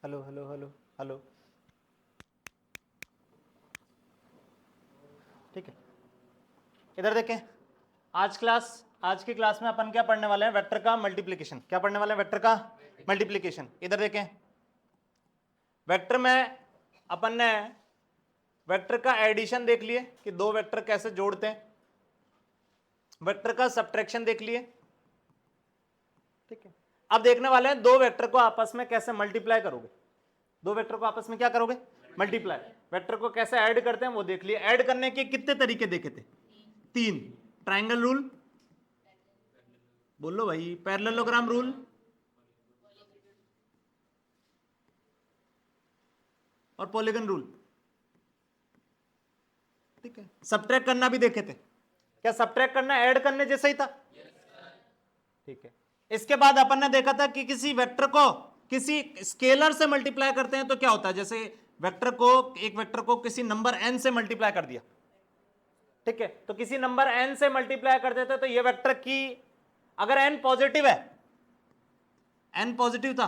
Hello hello hello hello. ठीक है, इधर देखें। आज की क्लास में अपन क्या पढ़ने वाले हैं? वेक्टर का मल्टीप्लिकेशन। क्या पढ़ने वाले हैं? वेक्टर का मल्टीप्लिकेशन। इधर देखें, वेक्टर में अपन ने वेक्टर का एडिशन देख लिए कि दो वेक्टर कैसे जोड़ते हैं, वेक्टर का सब्ट्रैक्शन देख लिए। ठीक है, अब देखने वाले हैं दो वेक्टर को आपस में कैसे मल्टीप्लाई करोगे। दो वेक्टर को आपस में क्या करोगे? मल्टीप्लाई। वेक्टर को कैसे ऐड करते हैं वो देख लिए। ऐड करने के कितने तरीके देखे थे? तीन। ट्रायंगल रूल, बोलो भाई, पैरेललोग्राम रूल, और पॉलीगन रूल। ठीक है, सब्ट्रैक्ट करना भी देखे थे। क्या सब्ट्रैक्ट करना ऐड करने जैसा ही था? ठीक है, इसके बाद अपन ने देखा था कि किसी वेक्टर को किसी स्केलर से मल्टीप्लाई करते हैं तो क्या होता है। जैसे एक वेक्टर को किसी नंबर n से मल्टीप्लाई कर दिया। ठीक है, तो किसी नंबर n से मल्टीप्लाई कर देते तो ये वेक्टर की, अगर n पॉजिटिव है, n पॉजिटिव था,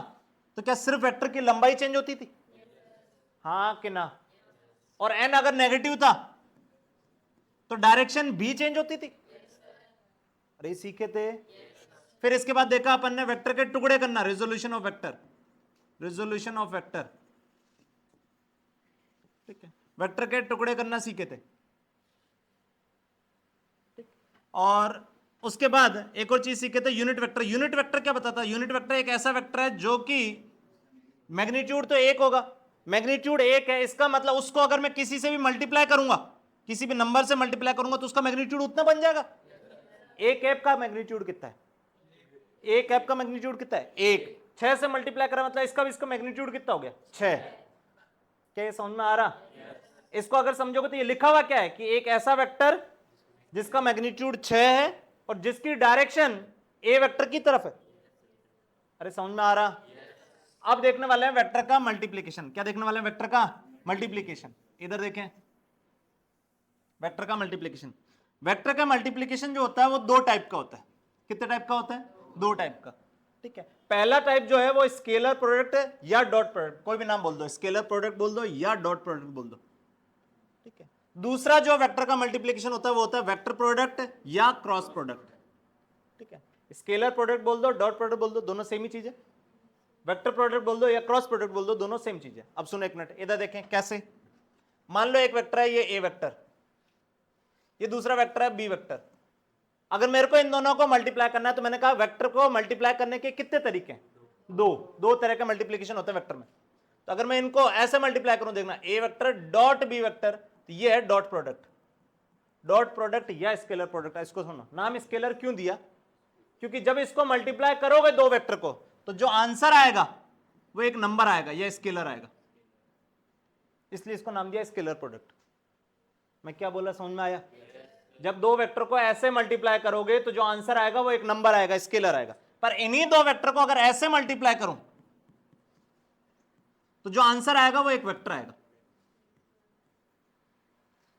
तो क्या सिर्फ वेक्टर की लंबाई चेंज होती थी? हाँ कि ना? और n अगर नेगेटिव था तो डायरेक्शन भी चेंज होती थी। अरे सीखे थे। फिर इसके बाद देखा अपन ने वेक्टर के टुकड़े करना, resolution of vector, resolution of vector. ठीक है, वेक्टर के टुकड़े करना सीखे थे। और उसके बाद एक और चीज सीखे थे, यूनिट वेक्टर। यूनिट वेक्टर क्या बताता है? यूनिट वेक्टर एक ऐसा वेक्टर है जो कि मैग्नीट्यूड तो एक होगा, मैग्नीट्यूड एक है, इसका मतलब उसको अगर मैं किसी से भी मल्टीप्लाई करूंगा, किसी भी नंबर से मल्टीप्लाई करूंगा तो उसका मैग्नीट्यूड उतना बन जाएगा। एक ऐप का मैग्नीट्यूड कितना है? एक ऐप का मैग्नीट्यूड कितना है? एक। 6 से मल्टीप्लाई करा मतलब इसका मैग्नीट्यूड कितना हो गया? 6। क्या ये समझ में आ रहा? इसको अगर समझोगे तो ये लिखा हुआ क्या है कि एक ऐसा वेक्टर जिसका मैग्नीट्यूड 6 है और जिसकी डायरेक्शन ए वेक्टर की तरफ है। अरे समझ में आ रहा? अब देखने वाले हैं वेक्टर का मल्टीप्लिकेशन। क्या देखने वाले हैं? वेक्टर का मल्टीप्लिकेशन। इधर देखें, वेक्टर का मल्टीप्लिकेशन। वेक्टर का मल्टीप्लिकेशन जो होता है वो दो टाइप का होता है। कितने टाइप का होता है? दो टाइप का। ठीक है, पहला टाइप जो है वो स्केलर प्रोडक्ट या डॉट प्रोडक्ट, कोई भी नाम बोल दो, स्केलर प्रोडक्ट बोल दो या डॉट प्रोडक्ट बोल दो। ठीक है, दूसरा जो वेक्टर का मल्टीप्लिकेशन होता है वो होता है वेक्टर प्रोडक्ट या क्रॉस प्रोडक्ट। ठीक है, स्केलर प्रोडक्ट बोल दो, डॉट प्रोडक्ट बोल दो, दोनों सेम ही चीज है। वेक्टर प्रोडक्ट बोल दो या क्रॉस प्रोडक्ट बोल दो, दोनों सेम चीज है। अब सुनो एक मिनट, इधर देखें कैसे। मान लो एक वेक्टर है ये ए वेक्टर, ये दूसरा वेक्टर है बी वेक्टर। अगर मेरे को इन दोनों को मल्टीप्लाई करना है तो मैंने कहा वेक्टर को मल्टीप्लाई करने के कितने तरीके हैं? दो। दो तरह का मल्टीप्लिकेशन होता है वेक्टर में। तो अगर मैं इनको ऐसे मल्टीप्लाई करूं, देखना, ए वेक्टर डॉट बी वेक्टर, तो ये है डॉट प्रोडक्ट। डॉट प्रोडक्ट या स्केलर प्रोडक्ट। इसको सुनो, नाम स्केलर क्यों दिया? क्योंकि जब इसको मल्टीप्लाई करोगे दो वेक्टर को तो जो आंसर आएगा वो एक नंबर आएगा या स्केलर आएगा, इसलिए इसको नाम दिया स्केलर प्रोडक्ट। मैं क्या बोला, समझ में आया? जब दो वेक्टर को ऐसे मल्टीप्लाई करोगे तो जो आंसर आएगा वो एक नंबर आएगा, स्केलर आएगा। पर इन्हीं दो वेक्टर को अगर ऐसे मल्टीप्लाई करूं तो जो आंसर आएगा वो एक वेक्टर आएगा।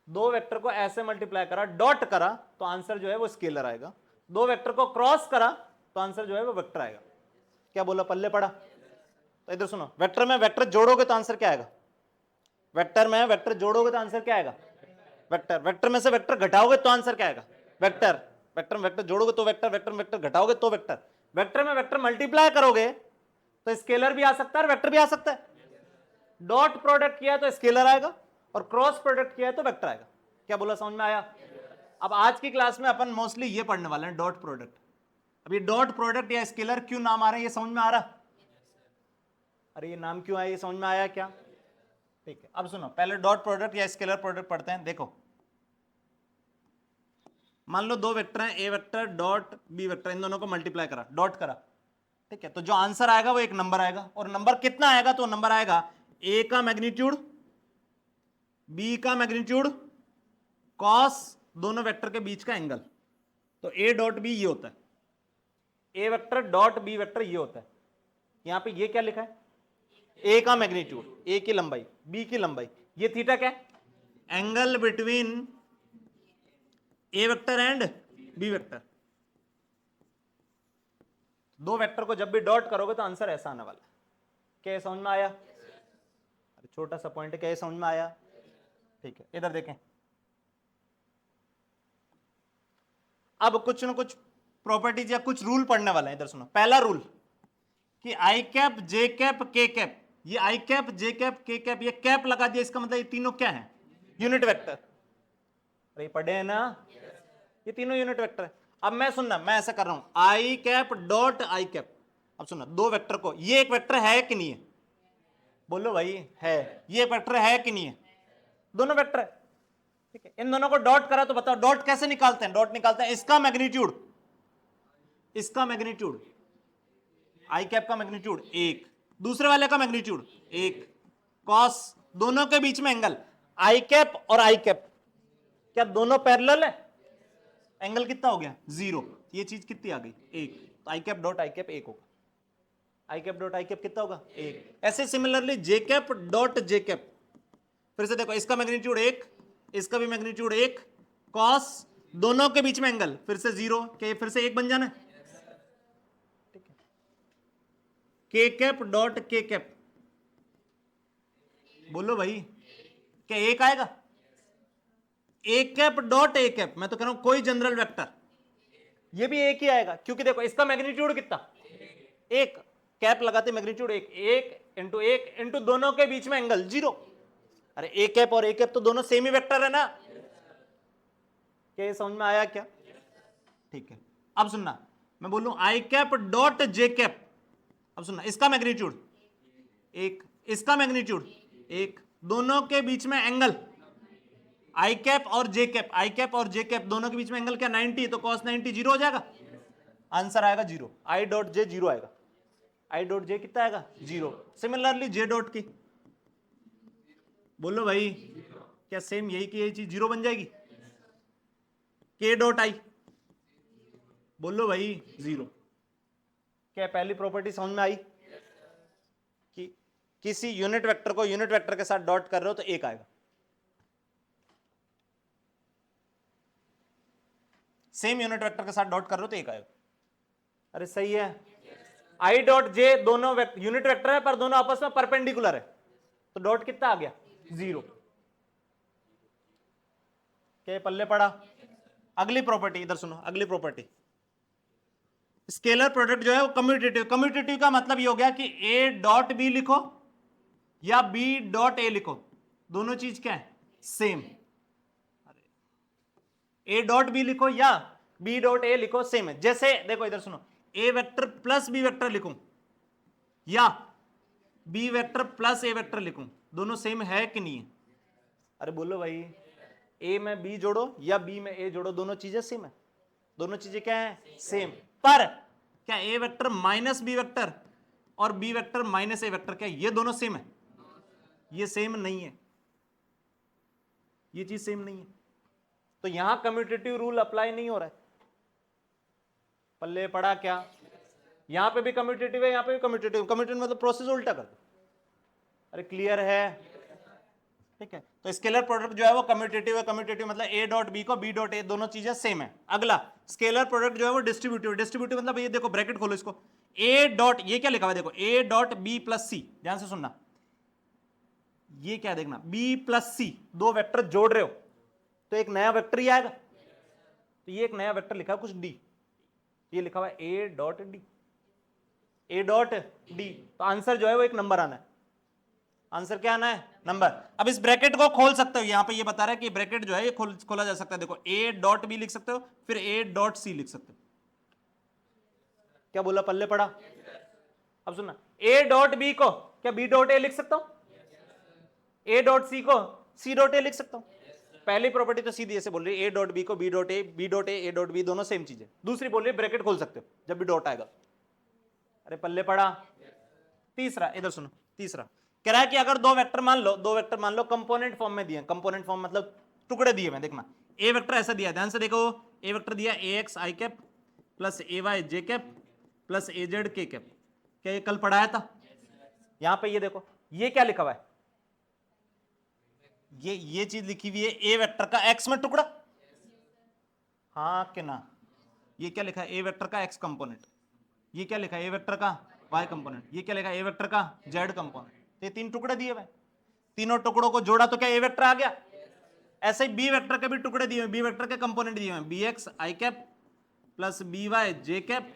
दो वेक्टर को ऐसे मल्टीप्लाई करा, डॉट करा, तो आंसर जो है वो स्केलर आएगा। दो वेक्टर को क्रॉस करा तो आंसर जो है वो वेक्टर आएगा। क्या बोला, पल्ले पड़ा? तो इधर सुनो, वेक्टर में वेक्टर जोड़ोगे तो आंसर क्या आएगा? वेक्टर में वेक्टर जोड़ोगे तो आंसर क्या आएगा? वेक्टर। वेक्टर में से वेक्टर घटाओगे तो आंसर क्या आएगा? वेक्टर। वेक्टर में वेक्टर जोड़ोगे तो वेक्टर, वेक्टर में वेक्टर घटाओगे तो वेक्टर। वेक्टर में वेक्टर मल्टीप्लाई करोगे तो स्केलर भी आ सकता है और वेक्टर भी आ सकता है। डॉट प्रोडक्ट किया तो स्केलर आएगा और क्रॉस प्रोडक्ट किया तो वेक्टर आएगा। क्या बोला, समझ में आया? अब आज की क्लास में अपन मोस्टली ये पढ़ने वाले हैं, डॉट प्रोडक्ट। अब ये डॉट प्रोडक्ट या स्केलर क्यों नाम आ रहे हैं ये समझ में आ रहा? अरे ये नाम क्यों आया ये समझ में आया क्या? ठीक है, अब सुनो, पहले डॉट प्रोडक्ट या स्केलर प्रोडक्ट पढ़ते हैं। देखो, मान लो दो वेक्टर हैं, ए वेक्टर डॉट बी वेक्टर, इन दोनों को मल्टीप्लाई करा, डॉट करा। ठीक है, तो जो आंसर आएगा वो एक नंबर आएगा, और नंबर कितना आएगा? तो नंबर आएगा ए का मैग्नीट्यूड, बी का मैग्नीट्यूड, कॉस दोनों वेक्टर के बीच का एंगल। तो ए डॉट बी ये होता है, a vector dot b vector ये होता है। यहां पे ये क्या लिखा है? ए का मैग्नीट्यूड, ए की लंबाई, बी की लंबाई, ये थीटा क्या है? Angle between a vector and b vector. दो वेक्टर को जब भी डॉट करोगे तो आंसर ऐसा आने वाला है। क्या ये समझ में आया? अरे छोटा सा पॉइंट है, क्या ये समझ में आया? ठीक है, इधर देखें। अब कुछ ना कुछ प्रॉपर्टीज या कुछ रूल पढ़ने वाला है, इधर सुनो। पहला रूल कि आई कैप जे कैप के कैप, ये आई कैप जे कैप के कैप, ये कैप लगा दिया, इसका मतलब ये तीनों क्या है? Unit vector. अरे पढ़े हैं ना, ये तीनों यूनिट वेक्टर है। अब मैं सुनना, मैं ऐसा कर रहा हूं, आई कैप डॉट आई कैप। अब सुनना, दो वेक्टर को, ये एक वेक्टर है कि नहीं है? बोलो भाई है। ये एक वेक्टर है कि नहीं है? दोनों वेक्टर है, ठीक है। इन दोनों को डॉट करा तो बताओ डॉट कैसे निकालते हैं? डॉट निकालते हैं इसका मैग्नीट्यूड, इसका मैग्नीट्यूड, आई कैप का मैग्नीट्यूड एक, दूसरे वाले का मैग्नीट्यूड एक, कॉस दोनों के बीच में एंगल, आई कैप और आई कैप क्या दोनों पैरेलल है? एंगल कितना हो गया? 0। ये चीज कितनी आ गई? एक। तो आई कैप डॉट आई कैप एक होगा। आई कैप डॉट आई कैप कितना होगा? एक। ऐसे सिमिलरली जे कैप डॉट जे कैप, फिर से देखो, इसका मैग्नीट्यूड एक, इसका भी मैग्नीट्यूड एक, कॉस दोनों के बीच में एंगल फिर से 0, क्या फिर से एक बन जाना है? ठीक है। के कैप डॉट के कैप, बोलो भाई क्या एक आएगा? A cap dot A cap, मैं तो कह रहा हूं कोई जनरल वेक्टर, ये भी एक ही आएगा, क्योंकि देखो इसका मैग्नीट्यूड कितना? एक, कैप लगाते मैग्नीट्यूड एक, एक इंटू दोनों के बीच में एंगल 0। अरे ए कैप और ए कैप तो दोनों सेम ही वेक्टर है ना? क्या ये समझ में आया क्या? ठीक है। अब सुनना, मैं बोलूं आई कैप डॉट जे कैप, अब सुनना, इसका मैग्नीट्यूड एक, इसका मैग्नीट्यूड एक, दोनों के बीच में एंगल आई कैप और जे कैप, आई कैप और जे कैप दोनों के बीच में एंगल क्या? 90, तो cos 90 0 हो जाएगा, आंसर आएगा 0। आई डॉट जे 0 आएगा, आई डॉट जे कितना आएगा? 0। सिमिलरली जे डॉट की, बोलो भाई क्या सेम यही की यही चीज 0 बन जाएगी? के डॉट आई, बोलो भाई 0। क्या पहली प्रॉपर्टी समझ में आई कि किसी यूनिट वेक्टर को यूनिट वेक्टर के साथ डॉट कर रहे हो तो एक आएगा, सेम यूनिट वेक्टर के साथ डॉट कर रहे हो तो एक आएगा। अरे सही है। आई डॉट जे दोनों यूनिट वेक्टर है पर दोनों आपस में परपेंडिकुलर है, तो डॉट कितना आ गया? 0। क्या पल्ले पड़ा? अगली प्रॉपर्टी इधर सुनो, अगली प्रॉपर्टी, स्केलर प्रोडक्ट जो है वो कम्यूटेटिव। कम्यूटेटिव का मतलब ये हो गया कि ए डॉट बी लिखो या बी डॉट ए लिखो, दोनों चीज क्या है? सेम। ए डॉट बी लिखो या बी डॉट ए लिखो, सेम है। जैसे देखो इधर सुनो, ए वेक्टर प्लस बी वेक्टर लिखूं या बी वेक्टर प्लस ए वेक्टर लिखूं, दोनों सेम है कि नहीं है? अरे बोलो भाई, ए में बी जोड़ो या बी में ए जोड़ो, दोनों चीजें सेम है, दोनों चीजें क्या है? सेम। पर क्या ए वेक्टर माइनस बी वेक्टर और बी वेक्टर माइनस ए वेक्टर, क्या ये दोनों सेम है? ये सेम नहीं है, ये चीज सेम नहीं है, तो यहां कम्यूटेटिव रूल अप्लाई नहीं हो रहा है। पल्ले पड़ा क्या? यहां पे भी कम्यूटेटिव है, यहां पे भी कम्यूटेटिव। कम्यूटेटिव मतलब प्रोसेस उल्टा कर दो। अरे क्लियर है? ठीक है, तो स्केलर प्रोडक्ट जो है वो कम्यूटेटिव है। कम्यूटेटिव मतलब ए डॉट बी को बी डॉट ए, दोनों चीजें सेम है। अगला स्केलर प्रोडक्ट जो है वो डिस्ट्रीब्यूटिव। डिस्ट्रीब्यूटिव मतलब ये देखो, ब्रैकेट खोलो इसको, ए डॉट, ये क्या लिखा हुआ है देखो, ए डॉट बी प्लस सी, ध्यान से सुनना, ये क्या देखना, बी प्लस सी, दो वेक्टर जोड़ रहे हो तो एक नया वेक्टर ही आएगा, तो ये एक नया वेक्टर लिखा है कुछ डी, ये लिखा हुआ है a dot D, A dot D, तो आंसर जो है वो एक नंबर आना है। आंसर क्या आना है? नंबर। अब इस ब्रैकेट को खोल सकते हो, यहां पे ये बता रहा है कि ब्रैकेट जो है ये खोला जा सकता है। देखो ए डॉट बी लिख सकते हो, फिर ए डॉट सी लिख सकते हो। क्या बोला? पल्ले पड़ा? अब सुनना, ए डॉट बी को क्या बी डॉट ए लिख सकता हूं, ए डॉट सी को सी डॉट ए लिख सकता हूं। पहली प्रॉपर्टी तो सीधी ऐसे बोल रही है, ए डॉट बी को b dot a, b dot a dot b, दोनों सेम चीज है। दूसरी बोल रही है ब्रैकेट खोल सकते हो जब भी डॉट आएगा। अरे पल्ले पड़ा? तीसरा इधर सुनो, तीसरा कह रहा है कि अगर दो वेक्टर मान लो कंपोनेंट फॉर्म में दिए, कंपोनेंट फॉर्म मतलब टुकड़े दिए हैं, देखना ए वेक्टर ऐसा दिया, ध्यान से देखो, ए वेक्टर दिया ए एक्स आई कैप प्लस ए वाई जे कैप प्लस ए जेड के कैप, क्या ये कल पढ़ाया था? यहां पे ये देखो, ये क्या लिखा हुआ है, ये चीज लिखी हुई है ए वेक्टर का एक्स में टुकड़ा, हाँ कि ना? ये क्या लिखा है? ए वेक्टर का एक्स कंपोनेंट। ये क्या लिखा है? ए वेक्टर का वाई कंपोनेंट, ये क्या लिखा ए वेक्टर का जेड कंपोनेंट। ये तीन टुकड़े दिए हुए, तीनों टुकड़ों को जोड़ा तो क्या ए वेक्टर आ गया। ऐसे ही बी वेक्टर के भी टुकड़े दिए हुए, बी वेक्टर के कंपोनेंट दिए हुए, बी एक्स आई कैप प्लस बी वाई जे कैप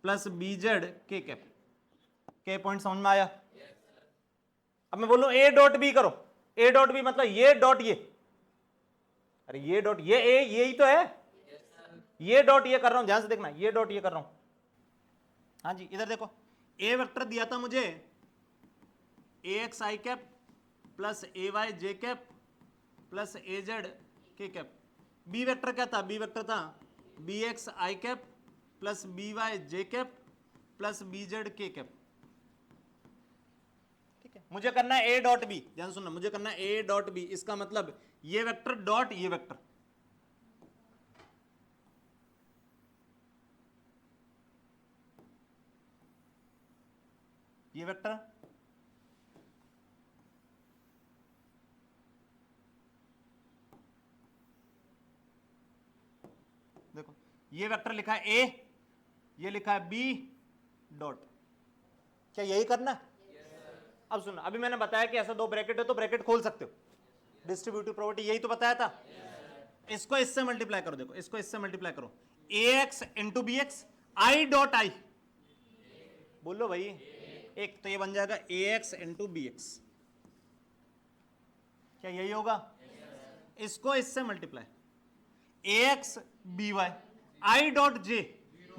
प्लस बी जेड के कैप। के पॉइंट समझ में आया। अब मैं बोलूं ए डॉट बी करो, ए डॉट बी मतलब ये डॉट ये, अरे ये डॉट ये ए ये ही तो है, ये डॉट ये कर रहा हूं, ध्यान से देखना, ये डॉट ये कर रहा हूं। हाँ जी इधर देखो, ए वेक्टर दिया था मुझे ए एक्स आई कैप प्लस ए वाई जे कैप प्लस ए जेड के कैप। बी वेक्टर क्या था, बी वेक्टर था बी एक्स आई कैप प्लस बी वाई जे कैप प्लस बी जेड के कैप। ठीक है, मुझे करना है ए डॉट बी, ध्यान सुनना, मुझे करना है ए डॉट बी, इसका मतलब ये वेक्टर डॉट ये वेक्टर, ये वेक्टर देखो, ये वेक्टर लिखा है ए, ये लिखा है बी डॉट, क्या यही करना है? अब सुनो, अभी मैंने बताया कि ऐसा दो ब्रैकेट है तो ब्रैकेट खोल सकते हो, डिस्ट्रीब्यूटिव प्रॉपर्टी, यही तो बताया था। इसको इससे मल्टीप्लाई करो, देखो इसको इससे मल्टीप्लाई करो, a x into b x i dot i, बोलो भाई एक, तो ये बन जाएगा a x into b x, क्या यही होगा? इसको इससे multiply, a x b y i dot j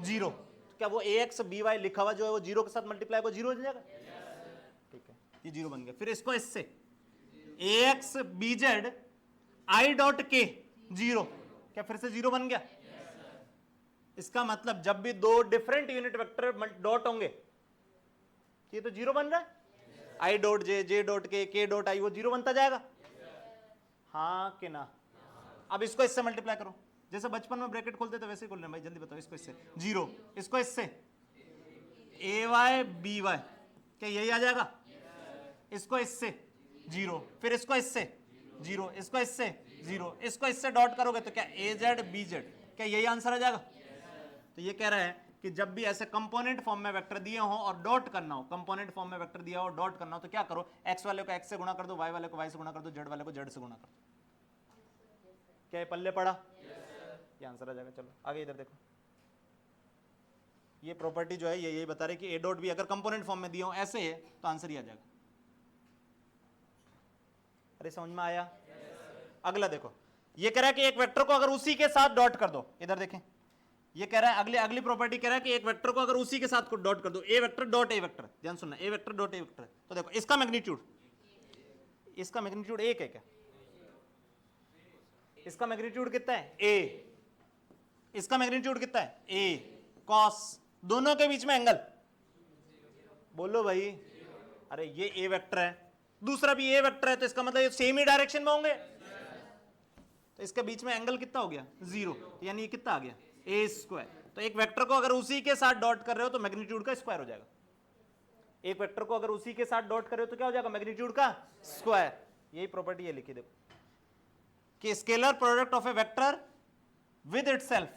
zero, क्या वो ए एक्स बी वाई लिखा हुआ जो है वो जीरो के साथ मल्टीप्लाई को जीरो हो जाएगा। ठीक है, ये जीरो बन गया। फिर इसको इससे a x b z i dot k zero, क्या फिर से जीरो बन गया। इसका मतलब जब भी दो डिफरेंट यूनिट वेक्टर डॉट होंगे, ये तो जीरो बन रहा है, आई डॉट जे, जे डॉट के डॉट आई, वो जीरो बनता जाएगा, हाँ कि ना। अब इसको इससे मल्टीप्लाई करो, जैसे बचपन में ब्रैकेट खोलते थे वैसे ही खोल रहे भाई, जल्दी बताओ। इसको इससे जीरो, इसको इससे ए वाई बी वाई, क्या यही आ जाएगा। इसको इससे जीरो, फिर इसको इससे जीरो, इसको इससे जीरो, इसको इससे डॉट करोगे तो क्या ए जेड बी जेड, क्या यही आंसर आ जाएगा। तो ये कह रहा है कि जब भी ऐसे कंपोनेंट फॉर्म में वेक्टर दिए हो और डॉट करना हो, कंपोनेंट फॉर्म में वेक्टर दिया हो डॉट करना हो, तो क्या करो, एक्स वाले को एक्स से गुणा कर दो, वाई वाले को वाई से गुणा कर दो, जेड वाले को जेड से गुणा कर दो। क्या ये पल्ले पड़ा? ये आंसर आ जाएगा। चलो आगे इधर देखो, ये प्रॉपर्टी जो है ये यही बता रही कि ए डॉट बी अगर कंपोनेंट फॉर्म में दिया हो ऐसे है तो आंसर ही आ जाएगा। अरे समझ में आया? अगला देखो, ये कह रहा है कि एक वेक्टर को अगर उसी के साथ डॉट कर दो, इधर देखें, ये कह रहा है अगली प्रॉपर्टी कह रहा है कि एक वेक्टर को अगर उसी के साथ डॉट कर दो, ए वेक्टर डॉट ए वेक्टर, ध्यान सुनना, ए वेक्टर डॉट ए वेक्टर, तो देखो इसका मैग्नीट्यूड, इसका मैग्नीट्यूड एक है क्या, इसका मैग्नीट्यूड कितना है ए, इसका मैग्नीट्यूड कितना है ए कॉस, दोनों के बीच में एंगल, बोलो भाई। अरे ये ए वेक्टर है, दूसरा भी ए वेक्टर है, तो इसका मतलब ये सेम ही डायरेक्शन में होंगे, तो इसके बीच में एंगल कितना हो गया जीरो, यानी ये कितना आ गया ए स्क्वायर। तो एक वेक्टर को अगर उसी के साथ डॉट कर रहे हो तो मैग्नीट्यूड का स्क्वायर हो जाएगा, एक वेक्टर को अगर उसी के साथ डॉट कर रहे हो तो क्या हो जाएगा, मैग्नीट्यूड का स्क्वायर। यही प्रॉपर्टी है लिखी देखो कि scalar product of a vector with itself,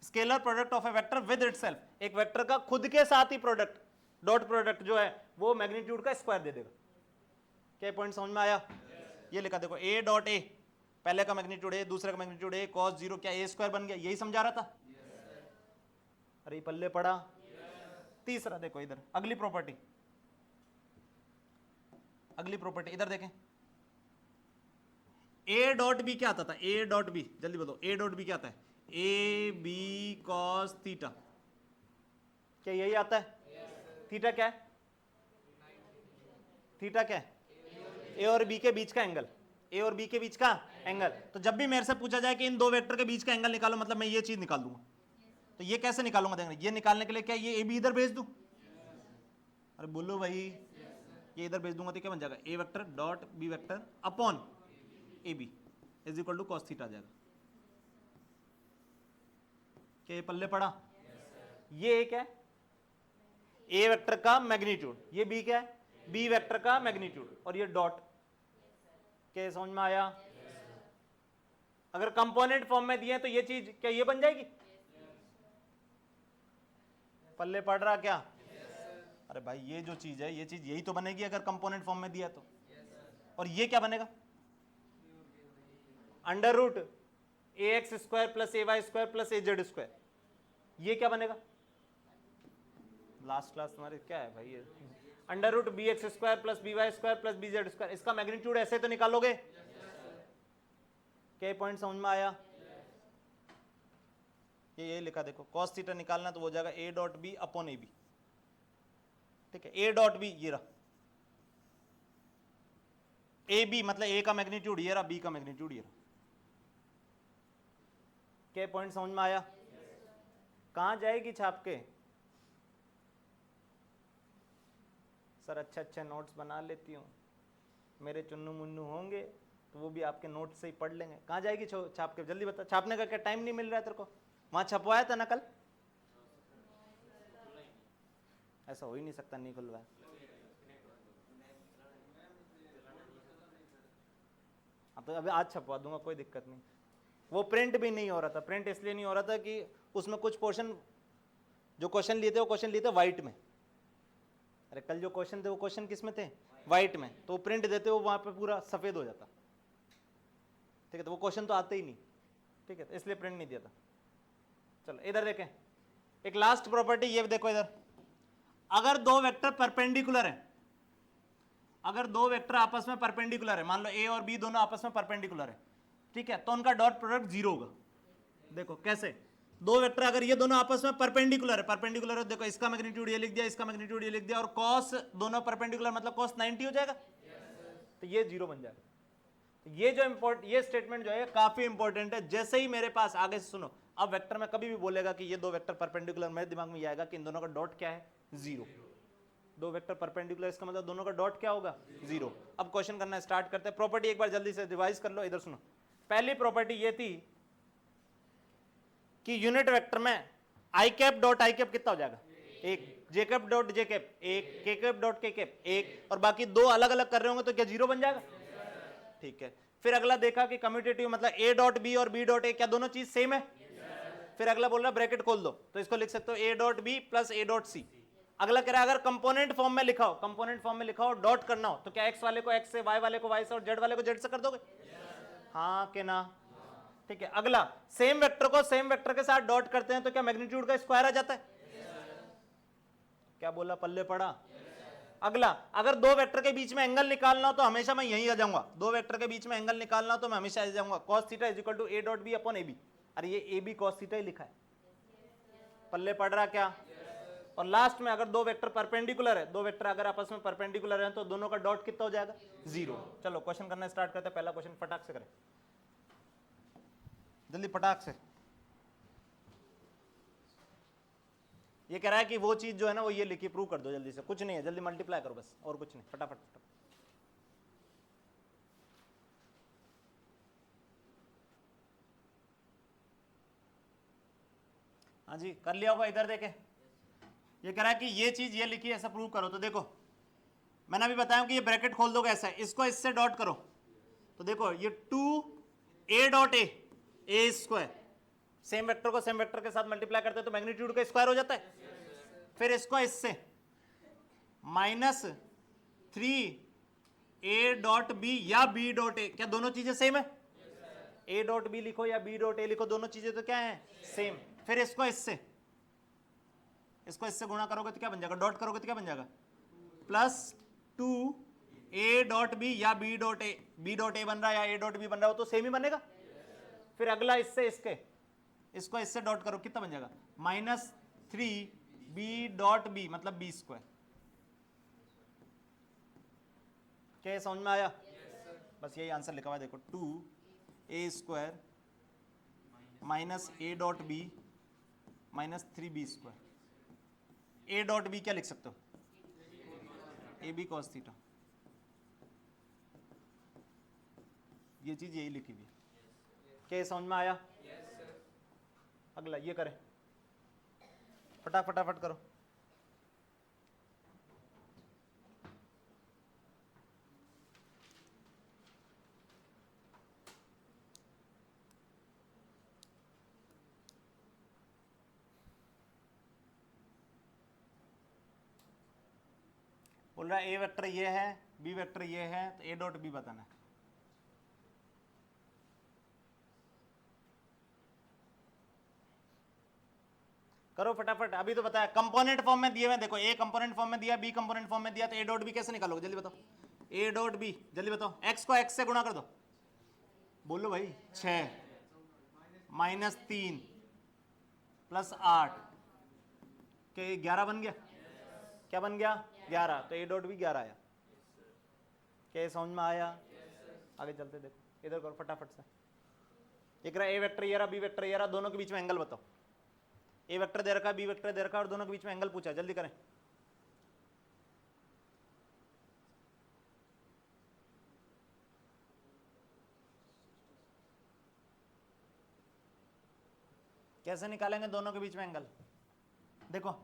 scalar product of a vector with itself, एक वेक्टर का खुद के साथ ही प्रोडक्ट, डॉट प्रोडक्ट जो है वो मैग्नीट्यूड का स्क्वायर दे देगा। क्या पॉइंट समझ में आया? ये लिखा देखो ए डॉट ए, पहले का मैग्नीट्यूड ए, दूसरे का मैग्नीट्यूड ए कॉस जीरो, क्या ए स्क्वायर बन गया, यही समझा रहा था। अरे पल्ले पड़ा। तीसरा देखो इधर, अगली प्रॉपर्टी, अगली प्रॉपर्टी इधर देखें, ए डॉट बी क्या आता था, ए डॉट बी, जल्दी बताओ, ए डॉट बी क्या आता है, ए बी कॉस थीटा, क्या यही आता है। थीटा क्या है, थीटा क्या है, ए और बी के बीच का एंगल, ए और बी के बीच का एंगल। तो जब भी मेरे से पूछा जाए कि इन दो वेक्टर के बीच का एंगल निकालो, मतलब मैं ये चीज निकाल दूंगा। तो ये कैसे निकालूंगा, देखेंगे, ये निकालने के लिए क्या ये ए बी इधर भेज दूं, अरे बोलो भाई, ये इधर भेज दूंगा तो क्या बन जाएगा, a vector dot b vector upon a b is equal to cos theta आ जाएगा। क्या ये पल्ले पड़ा? ये एक है ए वेक्टर का मैग्नीट्यूड, ये बी क्या है, बी वेक्टर का मैग्नीट्यूड, और ये डॉट। क्या समझ में आया? अगर कंपोनेंट फॉर्म में दिए तो ये चीज क्या ये बन जाएगी, पल्ले पड़ रहा क्या? अरे भाई ये जो चीज है, ये चीज यही तो बनेगी अगर कंपोनेंट फॉर्म में दिया तो। और ये क्या बनेगा? अंडर रूट ए एक्स स्क्वायर प्लस ए वाई स्क्वायर प्लस ए जेड स्क्वायर। ये क्या बनेगा? लास्ट क्लास तुम्हारे क्या है भाई ये? Under root b x square plus b y square plus b z square. इसका मैग्नीट्यूड ऐसे तो निकालोगे। क्या पॉइंट समझ में आया? ये लिखा देखो, कॉस थीटा निकालना तो हो जाएगा a dot b upon a b. ठीक है, ए डॉट बी ये रहा, ए बी मतलब ए का मैग्नीट्यूड ये रहा, बी का मैग्नीट्यूड ये रहा। क्या पॉइंट समझ में आया? कहां जाएगी छाप के? सर अच्छे अच्छे नोट्स बना लेती हूँ, मेरे चुन्नू मुन्नू होंगे तो वो भी आपके नोट से ही पढ़ लेंगे। कहाँ जाएगी छाप के? जल्दी बता। छापने का क्या टाइम नहीं मिल रहा है तेरे को? वहाँ छपवाया था ना कल? ऐसा हो ही नहीं सकता, नहीं खुलवाया। हाँ तो अभी आज छपवा दूंगा, कोई दिक्कत नहीं। वो प्रिंट भी नहीं हो रहा था। प्रिंट इसलिए नहीं हो रहा था कि उसमें कुछ पोर्शन, जो क्वेश्चन लिए थे वो क्वेश्चन लिए थे वाइट में। अरे कल जो क्वेश्चन थे वो क्वेश्चन किस में थे? वाइट में। तो प्रिंट देते वो वहाँ पे पूरा सफ़ेद हो जाता। ठीक है, तो वो क्वेश्चन तो आते ही नहीं। ठीक है, तो इसलिए प्रिंट नहीं दिया था। चलो इधर देखें, एक लास्ट प्रॉपर्टी ये देखो इधर। अगर दो वेक्टर परपेंडिकुलर है, अगर दो वेक्टर आपस में परपेंडिकुलर है, मान लो ए और बी दोनों आपस में परपेंडिकुलर है, ठीक है, तो उनका डॉट प्रोडक्ट जीरो होगा। देखो कैसे? दो वेक्टर अगर ये दोनों आपस में परपेंडिकुलर है, देखो इसका मैग्नीट्यूड ये लिख दिया, इसका मैग्नीट्यूड ये लिख दिया, और कॉस दोनों परपेंडिकुलर मतलब कॉस 90 हो जाएगा। तो ये जीरो बन जाएगा। ये जो ये स्टेटमेंट जो है काफी इंपॉर्टेंट है। जैसे ही मेरे पास आगे से सुनो, अब वेक्टर में कभी भी बोलेगा कि ये दो वेक्टर परपेंडिकुलर, मेरे दिमाग में ये आएगा कि इन दोनों का डॉट क्या है? जीरो। दो वेक्टर परपेंडिकुलर, इसका मतलब दोनों का डॉट क्या होगा? जीरो। अब क्वेश्चन करना स्टार्ट करते हैं। प्रॉपर्टी एक बार जल्दी से रिवाइज कर लो। इधर सुनो, पहली प्रॉपर्टी ये थी कि यूनिट वेक्टर में आई कैप डॉट आई कैप कितना हो जाएगा? एक। जे कैप डॉट जे कैप एक, के कैप डॉट के कैप एक, और बाकी दो अलग अलग कर रहे होंगे तो क्या जीरो बन जाएगा? ठीक है। फिर अगला देखा कि कम्यूटेटिव मतलब ए डॉट बी और बी डॉट ए, क्या दोनों चीज सेम है? फिर अगला बोल रहा ब्रैकेट खोल दो, तो इसको लिख सकते हो a dot b plus a dot c. अगला कह रहा है अगर कंपोनेंट फॉर्म में लिखा हो, कंपोनेंट फॉर्म में लिखा हो, डॉट करना हो, तो क्या एक्स वाले को एक्स से, वाई वाले को वाई से और जेड वाले को जेड से कर दोगे? हाँ के ना? ठीक है। अगला, सेम वेक्टर को सेम वेक्टर के साथ डॉट करते हैं तो क्या मैग्नीट्यूड का स्क्वायर आ जाता है? क्या बोला? पल्ले पड़ा? अगला, अगर दो वेक्टर के बीच में एंगल निकालना हो तो हमेशा मैं यहीं आ जाऊंगा। दो वेक्टर के बीच में एंगल निकालना हो तो मैं हमेशा आ जाऊंगा cos theta is equal to a dot b upon a b. अरे ये ए बी cos थीटा ही लिखा है। पल्ले पड़ रहा क्या? और लास्ट में अगर दो वेक्टर परपेंडिकुलर है, दो वेक्टर अगर आपस में परपेंडिकुलर है तो दोनों का डॉट कितना हो जाएगा? जीरो। चलो क्वेश्चन करना स्टार्ट करते हैं। पहला क्वेश्चन फटाक से करें, जल्दी फटाक से। ये कह रहा है कि वो चीज जो है ना वो ये लिखी, प्रूव कर दो जल्दी से। कुछ नहीं है, जल्दी मल्टीप्लाई करो बस, और कुछ नहीं, फटाफट फटाफट। हाँ जी, कर लिया होगा। इधर देखे, ये कह रहा है कि ये चीज ये लिखी, ऐसा प्रूव करो। तो देखो मैंने अभी बताया कि ये ब्रैकेट खोल दोगे ऐसा, इसको इससे डॉट करो, तो देखो ये 2 a dot A square, same vector को सेम वेक्टर के साथ मल्टीप्लाई करते हैं तो मैग्नीट्यूड का स्क्वायर हो जाता है। फिर इसको इससे -3 a डॉट बी या b डॉट ए, क्या दोनों चीजें सेम है? a डॉट बी लिखो या b डॉट ए लिखो, दोनों चीजें तो क्या है? सेम। फिर इसको इससे गुणा करोगे तो क्या बन जाएगा? डॉट करोगे तो क्या बन जाएगा? +2 a डॉट बी या b dot A, b dot A बन रहा है या a डॉट बी बन रहा है, वो तो सेम ही बनेगा। फिर अगला इससे इसको इससे डॉट करो, कितना बन जाएगा? -3b डॉट बी मतलब b स्क्वायर। क्या समझ में आया? बस यही आंसर लिखा हुआ है, देखो 2a square minus a dot b minus 3b square. a dot b क्या लिख सकते हो? A b cos theta. ये चीज यही लिखी हुई है। क्या समझ में आया? अगला ये करें, फटाफट करो। बोल रहा है ए वेक्टर ये है, बी वेक्टर ये है, तो ए डॉट बी बताना है। करो फटाफट, अभी तो बताया कंपोनेंट फॉर्म में दिए हुए, देखो ए कंपोनेंट फॉर्म में दिया, बी कंपोनेंट फॉर्म में दिया, तो ए डॉट बी कैसे निकालोगे जल्दी बताओ। ए डॉट बी जल्दी बताओ, एक्स को एक्स से गुणा कर दो, बोलो भाई 6 माइनस 3 प्लस 8 के 11 बन गया, क्या बन गया 11, तो ए डॉट बी 11 आया। क्या ये समझ में आया? आगे चलते देखो, इधर करो फटाफट से। एक रहा ए वेक्टर ये रहा, बी वेक्टर ये रहा, दोनों के बीच में एंगल बताओ। ए वेक्टर दे रखा, बी वेक्टर दे रखा, और दोनों के बीच में एंगल पूछा, जल्दी करें। कैसे निकालेंगे दोनों के बीच में एंगल? देखो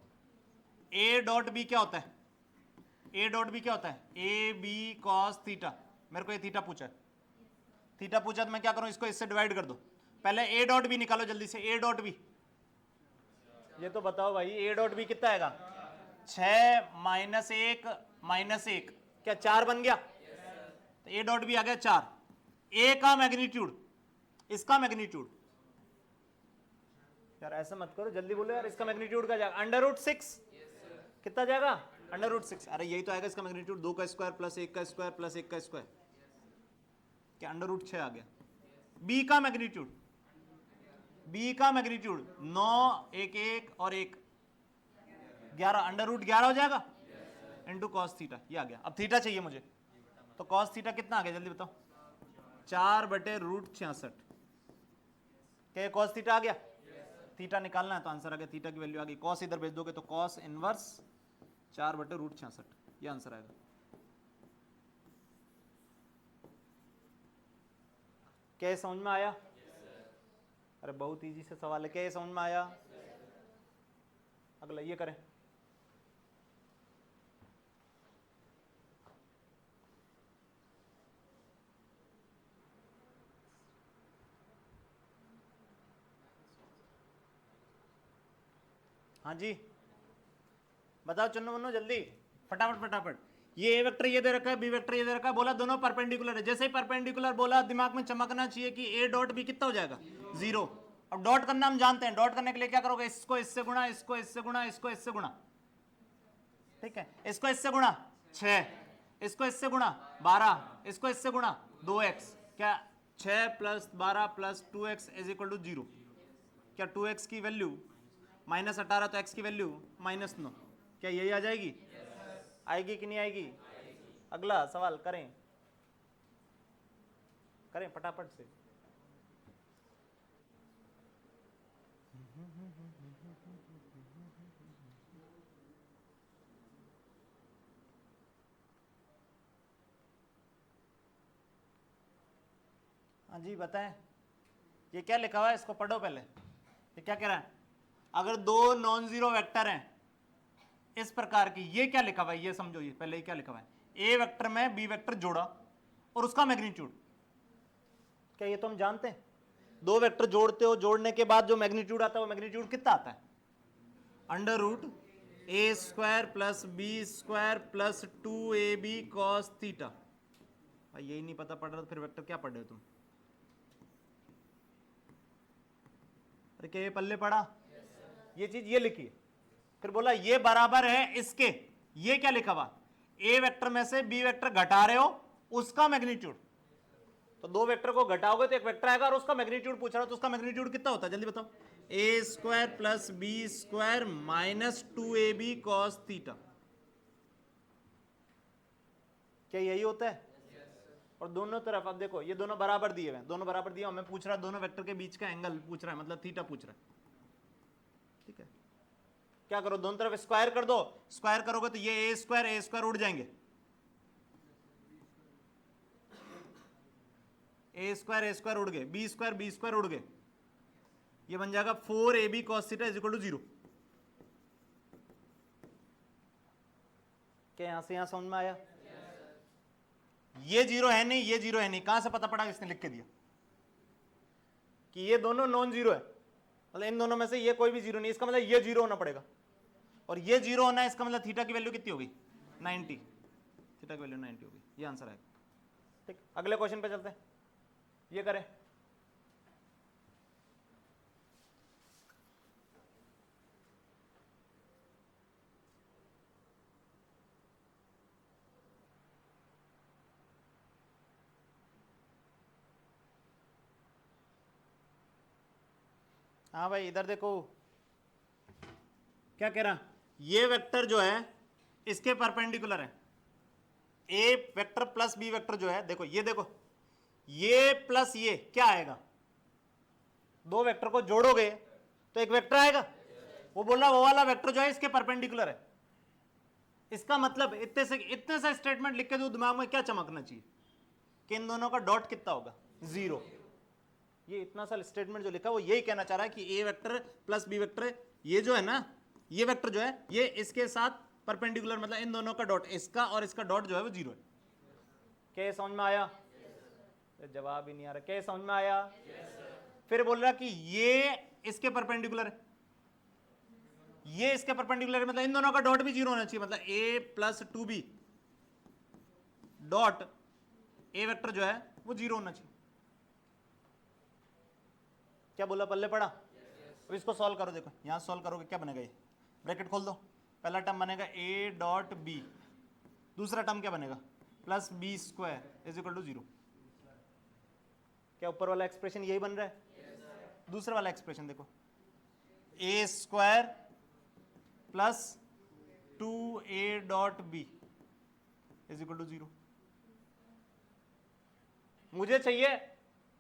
ए डॉट बी क्या होता है, ए डॉट बी क्या होता है, ए बी कॉस थीटा। मेरे को ये थीटा पूछा है, थीटा पूछा तो मैं क्या करूं, इसको इससे डिवाइड कर दो। पहले ए डॉट बी निकालो जल्दी से, ए डॉट बी ये तो बताओ भाई, ए डॉट बी कितना आएगा, 6 माइनस 1 माइनस 1, क्या 4 बन गया? तो ए डॉट बी आ गया 4। ए का मैग्नीट्यूड, इसका मैग्नीट्यूड, यार ऐसा मत करो, जल्दी बोलो यार, इसका मैग्नीट्यूड का जाएगा √6। कितना जाएगा? √6। अरे यही तो आएगा इसका मैग्नीट्यूड, 2 का स्क्वायर प्लस 1 का स्क्वायर प्लस 1 का स्क्वायर, क्या √6 आ गया। बी का मैग्नीट्यूड, बी का मैग्नीट्यूड 9 1 1 और 1 11, √11 हो जाएगा इंटू कॉस थीटा, ये आ गया। अब थीटा चाहिए मुझे, तो कॉस थीटा कितना आ गया जल्दी बताओ, 4/√66। क्या कॉस थीटा आ गया? थीटा निकालना है तो आंसर आ गया, थीटा की वैल्यू आ गई। कॉस इधर भेज दोगे तो कॉस इनवर्स 4/√66, ये आंसर आएगा। क्या ये समझ में आया? अरे बहुत इजी से सवाल है, क्या ये समझ में आया? अगला ये करें, हाँ जी बताओ चुन्नू मुन्नू जल्दी फटाफट फटाफट। ये ए वेक्टर ये दे रखा है, बी वेक्टर ये दे रखा है, बोला दोनों परपेंडिकुलर है। जैसे ही परपेंडिकुलर बोला दिमाग में चमकना चाहिए कि ए डॉट बी कितना हो जाएगा 0। अब डॉट करना हम जानते हैं, डॉट करने के लिए क्या करोगे, इसको इससे गुणा, इसको इससे गुणा, इसको इससे गुणा, ठीक है, इसको इससे गुणा 6, इसको इससे गुणा 12, इसको इससे गुणा 2x, क्या 6 + 12 + 2x = 0। क्या 2x की वैल्यू -18, तो x की वैल्यू -9, क्या यही आ जाएगी? आएगी कि नहीं आएगी? अगला सवाल करें, करें फटाफट से। हाँ जी बताएं, ये क्या लिखा हुआ है, इसको पढ़ो पहले। ये क्या कह रहा है, अगर दो नॉन जीरो वेक्टर हैं इस प्रकार की, ये क्या लिखा हुआ है ये समझो। ये पहले ये क्या लिखा हुआ है, ए वेक्टर में बी वेक्टर जोड़ा और उसका मैग्नीट्यूड, क्या ये तो हम जानते हैं, दो वेक्टर जोड़ते हो, जोड़ने के बाद जो मैग्नीट्यूड आता है वो मैग्नीट्यूड कितना आता है, √a² + b² + 2ab cos theta. भाई यही नहीं पता पड़ रहा तो फिर वेक्टर क्या पढ़ रहे हो तुम? अरे क्या ये पल्ले पड़ा? ये चीज ये लिखी है, फिर बोला ये बराबर है इसके, ये क्या लिखा हुआ, ए वेक्टर में से बी वेक्टर घटा रहे हो उसका मैग्नीट्यूड। तो दो वेक्टर को घटाओगे तो एक वेक्टर आएगा और उसका मैग्नीट्यूड पूछ रहा हो, तो उसका मैग्नीट्यूड कितना होता है जल्दी बताओ, a² + b² - 2ab cos theta. क्या यही होता है? और दोनों तरफ अब देखो, ये दोनों बराबर दिए हुए हैं, दोनों बराबर दिए, हमें पूछ रहा है दोनों वेक्टर के बीच का एंगल पूछ रहा है, मतलब थीटा पूछ रहा है, ठीक है। क्या करो, दोनों तरफ स्क्वायर कर दो, स्क्वायर करोगे तो ये a² उड़ जाएंगे, a² उड़ गए, b² उड़ गए, ये बन जाएगा 4ab cos थीटा = 0। क्या यहां से यहां समझ में आया? ये 0 है नहीं, ये 0 है नहीं, कहां से पता पड़ा? इसने लिख के दिया कि ये दोनों नॉन जीरो है, मतलब इन दोनों में से ये कोई भी 0 नहीं, इसका मतलब ये 0 होना पड़ेगा, और ये 0 होना है, इसका मतलब थीटा की वैल्यू कितनी होगी 90। थीटा की वैल्यू 90 होगी, ये आंसर आएगा। ठीक, अगले क्वेश्चन पे चलते हैं, ये करें। हाँ भाई इधर देखो क्या कह रहा, ये वेक्टर जो है इसके परपेंडिकुलर है, a vector plus B vector जो है, देखो ये देखो, ये प्लस ये क्या आएगा, दो वेक्टर को जोड़ोगे तो एक वेक्टर आएगा। वो बोल रहा वो वाला वेक्टर जो है इसके परपेंडिकुलर है। इसका मतलब इतने से स्टेटमेंट लिख के दो, दिमाग में क्या चमकना चाहिए कि इन दोनों का डॉट कितना होगा, 0। ये इतना सा स्टेटमेंट जो लिखा वो यही कहना चाह रहा है कि ए वेक्टर प्लस बी वेक्टर, ये जो है ना, ये वेक्टर जो है ये इसके साथ परपेंडिकुलर, मतलब इन दोनों का डॉट, इसका और इसका डॉट जो है वो 0 है। क्या समझ में आया? जवाब ही नहीं आ रहा, क्या समझ में आया? फिर बोल रहा कि ये इसके परपेंडिकुलर है, ये इसके परपेंडिकुलर है, मतलब इन दोनों का डॉट भी 0 होना चाहिए, मतलब a plus 2b dot a vector जो है वो 0 होना चाहिए। क्या बोला, पल्ले पड़ा? अब इसको सॉल्व करो, देखो यहां सॉल्व करोगे क्या बनेगा, ये ब्रैकेट खोल दो, पहला टर्म बनेगा ए डॉट बी, दूसरा टर्म क्या बनेगा, plus b square is equal to 0। क्या ऊपर वाला एक्सप्रेशन यही बन रहा है? दूसरा वाला एक्सप्रेशन देखो, a square plus 2a dot b is equal to 0। मुझे चाहिए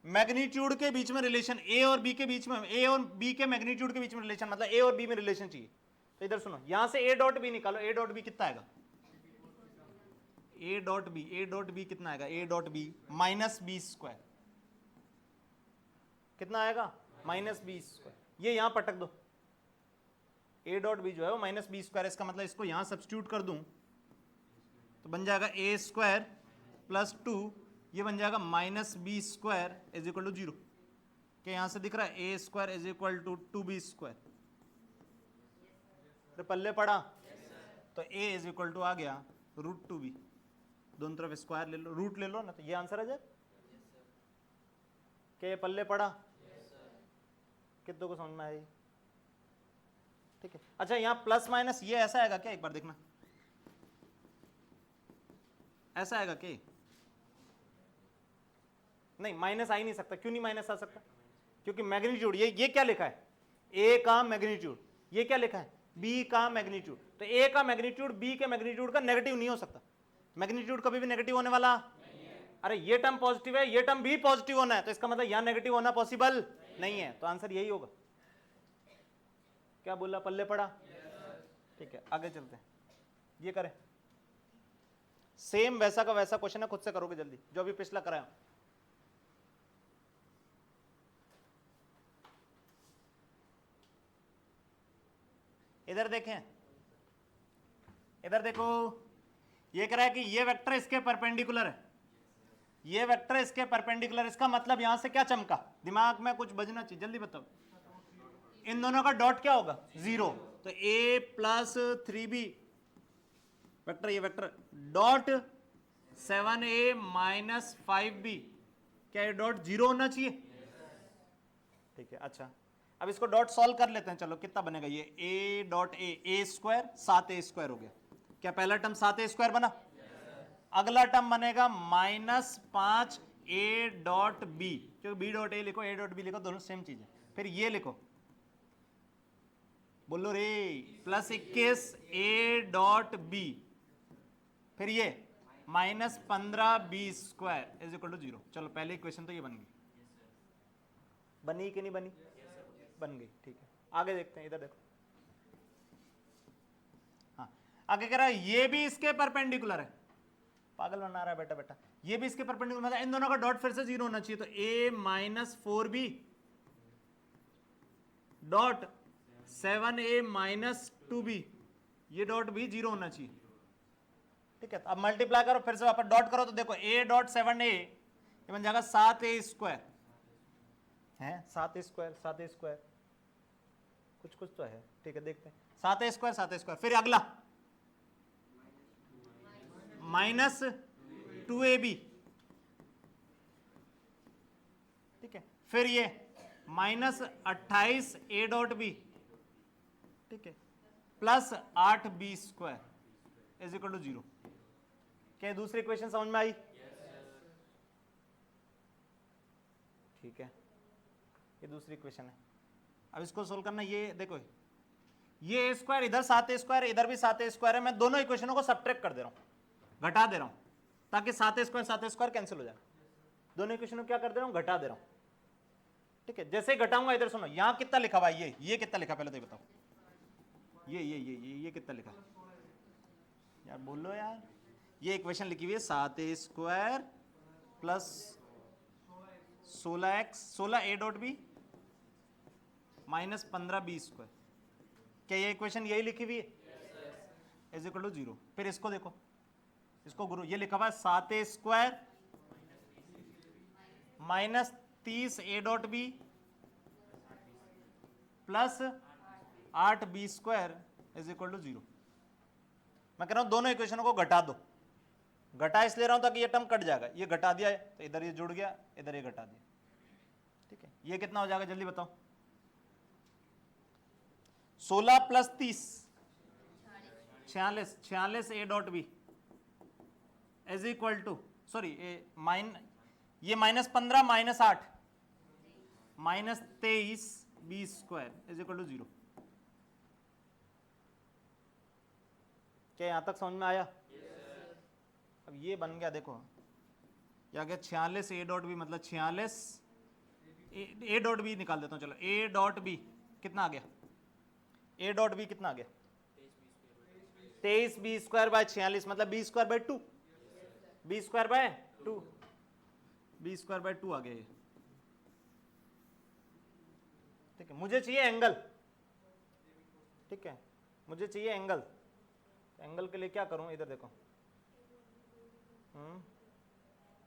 मैग्नीट्यूड के बीच में रिलेशन, ए और बी के बीच में, ए और बी के मैग्नीट्यूड के बीच में रिलेशन, मतलब ए और बी में रिलेशन चाहिए। तो इधर सुनो, यहां से ए डॉट बी निकालो, ए डॉट बी कितना आएगा, ए डॉट बी कितना आएगा, a dot b minus b square कितना आएगा, माइनस बी स्क्वायर। ये यहां पटक दो, ए डॉट बी जो है वो माइनस बी स्क्वायर, इसका मतलब इसको यहां सब्स्टिट्यूट कर दूं तो बन जाएगा ए स्क्वायर प्लस 2, ये बन जाएगा minus b square is equal to 0। क्या यहां से दिख रहा है, a square is equal to 2b square, तो पल्ले पड़ा, तो ए इज इक्वल टू आ गया रूट 2b, दोनों तरफ स्क्वायर ले लो, रूट ले लो ना, तो ये आंसर आ जाए। क्या ये पल्ले पड़ा? कितनों को समझ में आई? ठीक है, अच्छा यहां प्लस माइनस ये ऐसा आएगा क्या, एक बार देखना, ऐसा आएगा क्या? नहीं, माइनस आ ही नहीं सकता। क्यों नहीं माइनस आ सकता? क्योंकि मैग्नीट्यूड, ये क्या लिखा है, ए का मैग्नीट्यूड, ये क्या लिखा है, बी का मैग्नीट्यूड, तो ए का मैग्नीट्यूड बी के मैग्नीट्यूड का नेगेटिव नहीं हो सकता, मैग्नीट्यूड कभी भी नेगेटिव होने वाला नहीं है। अरे ये टर्म पॉजिटिव है, ये टर्म भी पॉजिटिव होना है, तो इसका मतलब यहां नेगेटिव होना पॉसिबल नहीं है, तो आंसर यही होगा। क्या बोला, पल्ले पड़ा? ठीक है, आगे चलते हैं, ये करें, सेम वैसा का वैसा क्वेश्चन है, खुद से करोगे जल्दी, जो अभी पिछला कराया। इधर देखें, इधर देखो, ये कह रहा है कि ये वेक्टर इसके परपेंडिकुलर है, ये वेक्टर इसके परपेंडिकुलर, इसका मतलब यहां से क्या चमका, दिमाग में कुछ बजना चाहिए, जल्दी बताओ, इन दोनों का डॉट क्या होगा, 0, तो a प्लस 3b वेक्टर, ये vector dot 7a minus 5b, क्या ये डॉट 0 होना चाहिए? ठीक है, अच्छा अब इसको डॉट सॉल्व कर लेते हैं, चलो कितना बनेगा ये, a dot A square 7a square हो गया, क्या पहला टर्म 7a स्क्वायर बना? अगला टर्म बनेगा माइनस 5a डॉट बी, क्योंकि b डॉट ए लिखो, a डॉट बी लिखो, दोनों सेम चीज है। फिर ये लिखो, बोलो रे, प्लस 21 a डॉट बी, फिर ये minus 15b square is equal to 0। चलो पहले इक्वेशन तो ये बन गई, बनी कि नहीं बनी? बन गई, ठीक है, आगे देखते हैं, इधर देखो, हाँ आगे कह रहा है ये भी इसके परपेंडिकुलर है, पागल बना रहा है बेटा, बेटा ये भी इसके परपेंडिकुलर, मतलब इन दोनों का डॉट फिर से 0 होना चाहिए, तो a minus 4b dot 7a minus 2b, ये डॉट भी 0 होना चाहिए। ठीक है, तो अब मल्टीप्लाई करो, फिर से वापस डॉट करो, तो देखो a डॉट 7a ये बन जाएगा 7a स्क्वायर है, 7a स्क्वायर कुछ तो है, ठीक है देखते हैं, 7a स्क्वायर, फिर अगला माइनस 2ab, ठीक है। फिर ये माइनस 28 a डॉट बी, ठीक है, plus 8b square is equal to 0। क्या दूसरी इक्वेशन समझ में आई? ठीक है, ये दूसरी इक्वेशन है। अब इसको सोल्व करना, ये देखो ये a स्क्वायर इधर 7a स्क्वायर, इधर भी 7a स्क्वायर है। मैं दोनों इक्वेशनों को सब्ट्रैक्ट कर दे रहा हूं, घटा दे रहा हूं, ताकि 7a स्क्वायर कैंसिल हो जाए। दोनों इक्वेशनों क्या कर दे रहा हूं, घटा दे रहा हूं, ठीक है। जैसे ही घटाऊंगा, इधर सुनो, यहां कितना लिखा हुआ है, ये कितना लिखा, पहले तो बताओ, ये कितना लिखा यार, बोलो यार। ये इक्वेशन लिखी हुई है 7a square plus 16x 16a dot b minus 15b square. क्या ये इक्वेशन यही लिखी हुई है? Is equal to 0। फिर इसको देखो, इसको गुरु, ये लिखा हुआ है 7a square minus 30a dot b plus 8b square is equal to 0। मैं कह रहा हूं दोनों इक्वेशनों को घटा दो। घटा इसलिए रहा हूं ताकि ये टर्म कट जाएगा, ये घटा दिया है तो इधर ये जुड़ गया, इधर ये घटा दिया, ठीक है। ये कितना हो जाएगा जल्दी बताओ? 16 प्लस 30 46 a dot b is equal to, sorry ये minus 15 minus 8 minus 23 b square is equal to 0। क्या यहां तक समझ में आया? अब ये बन गया, देखो क्या गया, 46 a डॉट बी मतलब 46 a डॉट बी निकाल देता हूं, चलो a डॉट बी कितना आ गया, a डॉट बी कितना आ गया, 23 b स्क्वायर बाय 46 मतलब b square by 2, b square by 2, b square by 2 आ गया ये, ठीक है। मुझे चाहिए एंगल, ठीक है, मुझे चाहिए एंगल। एंगल के लिए क्या करूं, इधर देखो,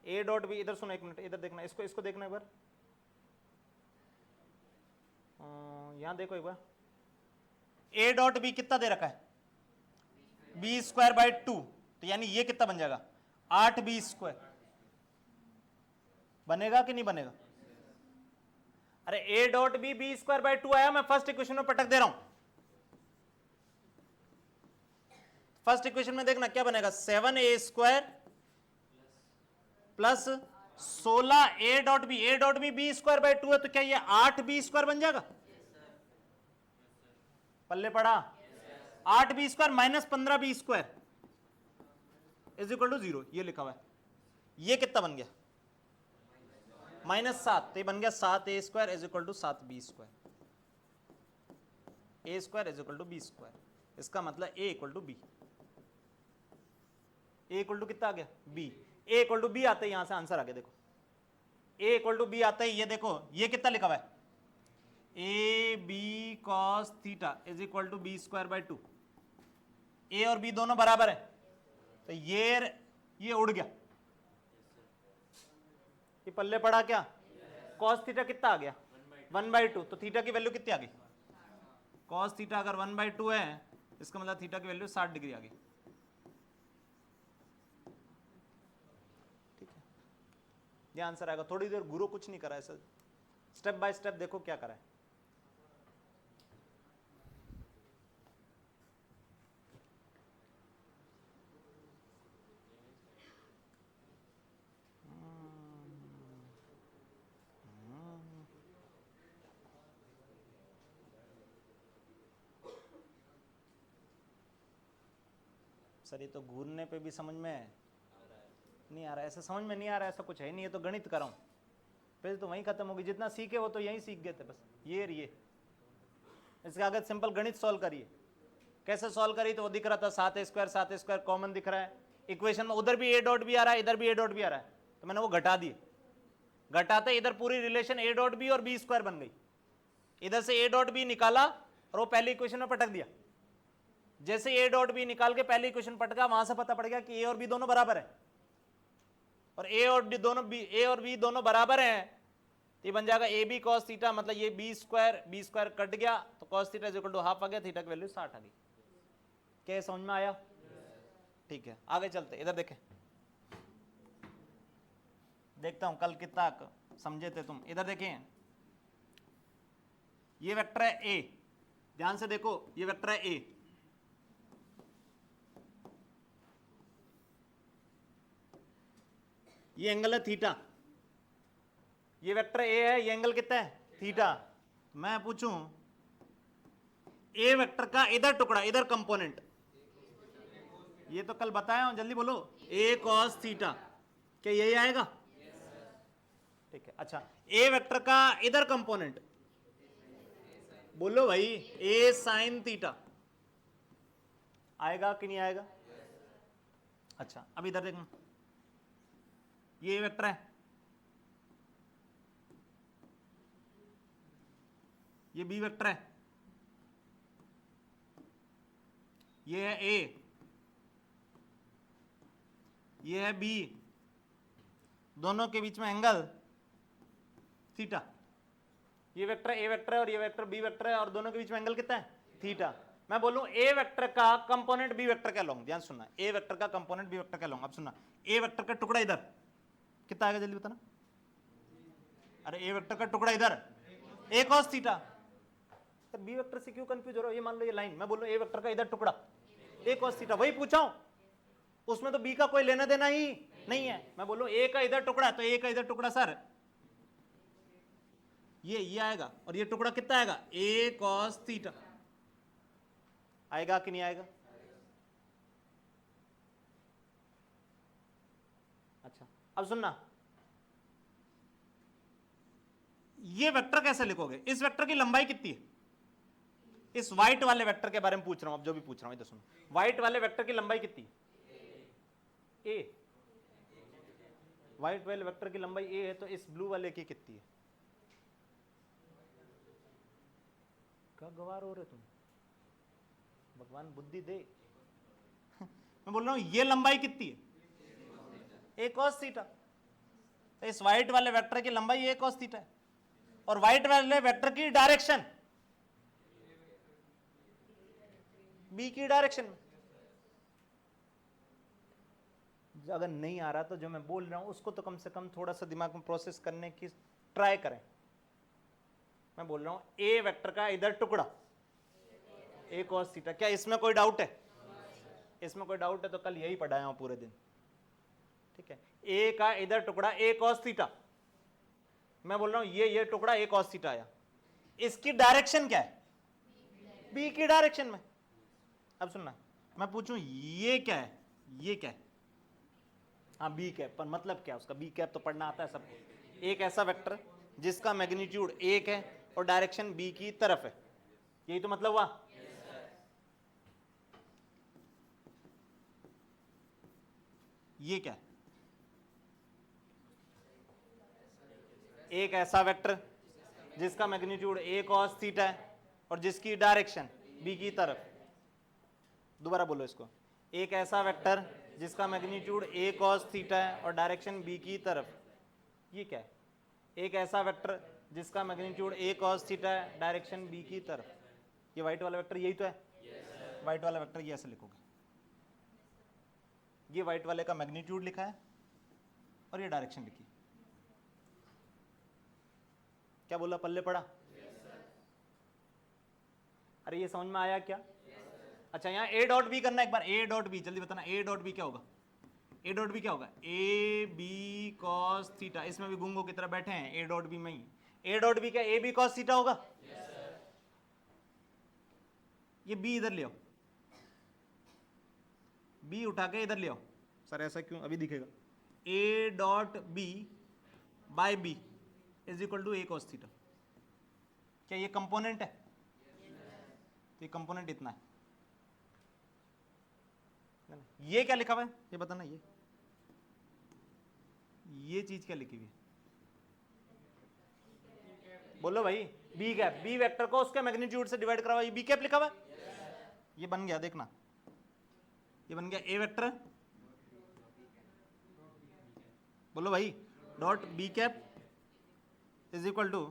a डॉट बी, इधर सुनो एक मिनट, इधर देखना, इसको देखना एक बार, यहां देखो एक बार, a डॉट बी कितना दे रखा है, b स्क्वायर बाय 2, तो यानी ये कितना बन जाएगा, 8b स्क्वायर। बनेगा कि नहीं बनेगा? अरे a dot b b square by 2 आया, मैं फर्स्ट इक्वेशन में पटक दे रहा हूं। फर्स्ट इक्वेशन में देखना क्या बनेगा, 7a square plus 16a dot b, a dot b b square by 2 है, तो क्या ये 8b स्क्वायर बन जाएगा? पल्ले पड़ा, 8b square minus 15b square is equal to 0, ये लिखा हुआ है। ये कितना बन गया, -7, तो ये बन गया 7a square is equal to 7b square, a square is equal to b square. इसका मतलब a equal to b, a equal to कितना आ गया, b, a equal to b आता है, यहां से आंसर आ गया। देखो a इक्वल टू b आता है, ये देखो ये कितना लिखा हुआ है, a b cos theta is equal to b square by 2। A और बी दोनों बराबर है, तो ये उड़ गया, ये पल्ले पड़ा क्या, कॉस थीटा कितना आ गया, 1/2, तो थीटा की वैल्यू कितनी आ गई, कॉस थीटा अगर 1/2 है, इसका मतलब थीटा की वैल्यू 60 डिग्री आ गई, ठीक है। ये आंसर आएगा। थोड़ी देर गुरु कुछ नहीं करा है सर, स्टेप बाय स्टेप देखो क्या करा है। सर ये तो घूरने पे भी समझ में नहीं आ रहा है, ऐसा समझ में नहीं आ रहा है, ऐसा कुछ है नहीं, ये तो गणित कर रहा हूँ, फिर तो वहीं खत्म होगी, जितना सीखे वो तो यहीं सीख गए थे बस, ये इसके आगे सिंपल गणित सॉल्व करिए। कैसे सॉल्व करी, तो वो दिख रहा था 7a स्क्वायर कॉमन दिख रहा है इक्वेशन में, उधर भी a डॉट भी आ रहा है, इधर भी a डॉट भी आ रहा है, तो मैंने वो घटा दिए, घटाते इधर पूरी रिलेशन a डॉट बी और b स्क्वायर बन गई, इधर से a डॉट बी निकाला और वो पहली इक्वेशन में पटक दिया। जैसे a डॉट बी निकाल के पहली इक्वेशन पटका, वहां से पता पड़ गया कि a और b दोनों बराबर है, और a और b दोनों बराबर हैं, तो ये बन जाएगा ए बी कॉस थीटा, मतलब ये b स्क्वायर कट गया, तो cos theta is equal to half आ गया, थीटा की वैल्यू 60 आ गई। क्या समझ में आया? ठीक है, आगे चलते, इधर देखें, देखता हूं कल कितना समझे थे तुम। इधर देखें, ये वेक्टर है ए, ध्यान से देखो, ये वेक्टर है ए, ये एंगल है थीटा, ये वेक्टर ए है, ये एंगल कितना है थीटा। मैं पूछूं ए वेक्टर का इधर टुकड़ा, इधर कंपोनेंट, ये तो कल बताया हूं, जल्दी बोलो, ए कॉस थीटा, क्या यही आएगा? ठीक है, अच्छा, ए वेक्टर का इधर कंपोनेंट, बोलो भाई, ए साइन थीटा, आएगा कि नहीं आएगा? अच्छा, अब इधर देखना, ये वेक्टर है, ये बी वेक्टर है, ये है ए, ये है बी, दोनों के बीच में एंगल थीटा। ये वेक्टर ए वेक्टर है और ये वेक्टर बी वेक्टर है और दोनों के बीच में एंगल कितना है थीटा। मैं बोलूं ए वेक्टर का कंपोनेंट बी वेक्टर का लूंगा, ध्यान सुनना, ए वेक्टर का कंपोनेंट बी वेक्टर का लूंगा। अब सुनना, ए वेक्टर का टुकड़ा इधर कितना आएगा, जल्दी बताना। अरे ए वेक्टर का टुकड़ा इधर ए कॉस थीटा, तो बी वेक्टर से क्यों कंफ्यूज हो रहा हो? ये मान लो ये लाइन, मैं बोलूं ए वेक्टर का इधर टुकड़ा ए कॉस थीटा, वही पूछा हूं, उसमें तो बी का कोई लेना देना ही नहीं है। मैं बोलूं ए का इधर टुकड़ा, तो ए का इधर टुकड़ा सर ये आएगा, और ये टुकड़ा कितना आएगा ए कॉस थीटा, आएगा कि नहीं आएगा? अच्छा, अब सुनना, ये वेक्टर कैसे लिखोगे? इस वेक्टर की लंबाई कितनी है? इस व्हाइट वाले वेक्टर के बारे में पूछ रहा हूं, अब जो भी पूछ रहा हूं इधर सुनो, व्हाइट वाले वेक्टर की लंबाई कितनी है? ए, व्हाइट वाले वेक्टर की लंबाई ए है, तो इस ब्लू वाले की कितनी है? क्या गवार हो रहे तुम, भगवान बुद्धि दे। मैं बोल रहा हूं ये लंबाई कितनी है? ए कॉस थीटा, तो इस व्हाइट वाले वेक्टर की लंबाई ए कॉस थीटा है, और व्हाइट वाले वेक्टर की डायरेक्शन बी की डायरेक्शन में। अगर नहीं आ रहा तो जो मैं बोल रहा हूं उसको तो कम से कम थोड़ा सा दिमाग में प्रोसेस करने की ट्राई करें। मैं बोल रहा हूं ए वेक्टर का इधर टुकड़ा ए कॉस थीटा, क्या इसमें कोई डाउट है? इसमें कोई डाउट है तो कल यही पढ़ाया हूं पूरे दिन, ठीक है। ए का इधर टुकड़ा ए कॉस थीटा, मैं बोल रहा हूं ये टुकड़ा ए कॉस थीटा आया, इसकी डायरेक्शन क्या है? बी की डायरेक्शन में। अब सुनना, मैं पूछूं ये क्या है, ये क्या है? हाँ बी कैप, पर मतलब क्या उसका? बी कैप तो पढ़ना आता है सबको। एक ऐसा वेक्टर जिसका मैग्नीट्यूड 1 है और डायरेक्शन बी की तरफ है, यही तो मतलब हुआ। ये क्या है? एक ऐसा वेक्टर जिसका मैग्नीट्यूड ए कॉस थीटा है और जिसकी डायरेक्शन बी की तरफ। दोबारा बोलो इसको, एक ऐसा वेक्टर जिसका मैग्नीट्यूड ए कॉस थीटा है और डायरेक्शन बी की तरफ। ये क्या है? एक ऐसा वेक्टर जिसका मैग्नीट्यूड ए कॉस थीटा है, डायरेक्शन बी की तरफ। ये व्हाइट वाला वेक्टर यही तो है। व्हाइट वाला वेक्टर ये ऐसे लिखोगे, ये व्हाइट वाले का मैग्नीट्यूड लिखा है और ये डायरेक्शन लिखी। क्या बोला, पल्ले पड़ा? अरे ये समझ में आया क्या? अच्छा, यहाँ ए डॉट बी करना, एक बार ए डॉट बी जल्दी बताना, ए डॉट बी क्या होगा? ए डॉट बी क्या होगा? ए बी कॉस थीटा, इसमें भी गुंगों की तरह बैठे हैं, ए डॉट बी में ही। ए डॉट बी क्या ए बी कॉस थीटा होगा? ये बी इधर ले आओ, बी उठा के इधर ले आओ। सर ऐसा क्यों? अभी दिखेगा। A dot b by b is equal to a cos theta. क्या ये कंपोनेंट है? तो ये कंपोनेंट इतना है। ये क्या लिखा हुआ है ये बताना, ये चीज क्या लिखी हुई है? बोलो भाई, बी कैप, बी वेक्टर को उसके मैग्नीट्यूड से डिवाइड करा हुआ, ये बी कैप लिखा हुआ है। ये बन गया, देखना, ये बन गया ए वेक्टर, बोलो भाई, dot b cap is equal to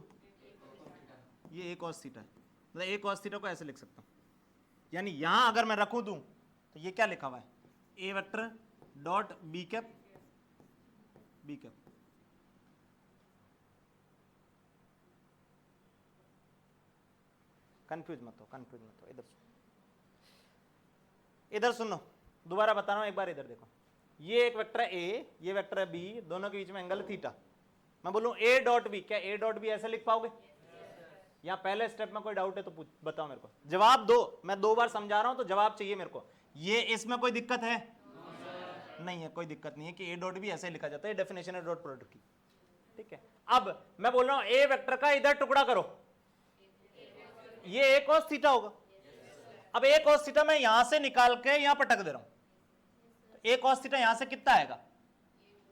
ये ए कॉस थीटा है। मतलब ए कॉस थीटा को ऐसे लिख सकता हूं, यानी यहां अगर मैं रखूं दूं तो ये क्या लिखा हुआ है? A vector dot b cap, b cap. Confuse मत हो, कंफ्यूज मत हो। इधर सुनो, दोबारा बता रहा हूं एक बार, इधर देखो। ये एक वेक्टर है ए, ये वेक्टर है बी, दोनों के बीच में एंगल थीटा। मैं बोलूं ए डॉट बी, क्या ए डॉट बी ऐसे लिख पाओगे? या पहले स्टेप में कोई डाउट है तो बताओ मेरे को, जवाब दो। मैं 2 बार समझा रहा हूं तो जवाब चाहिए मेरे को। ये इसमें कोई दिक्कत है? नहीं है, कोई दिक्कत नहीं है कि ए डॉट बी ऐसे लिखा जाता है, डेफिनेशन है डॉट प्रोडक्ट की। ठीक है, अब मैं बोल रहा हूं ए वेक्टर का इधर टुकड़ा करो, ये ए cos थीटा होगा। अब ए cos थीटा मैं यहां से निकाल के यहां पटक दे रहा हूं, ए cos थीटा यहां से कितना आएगा?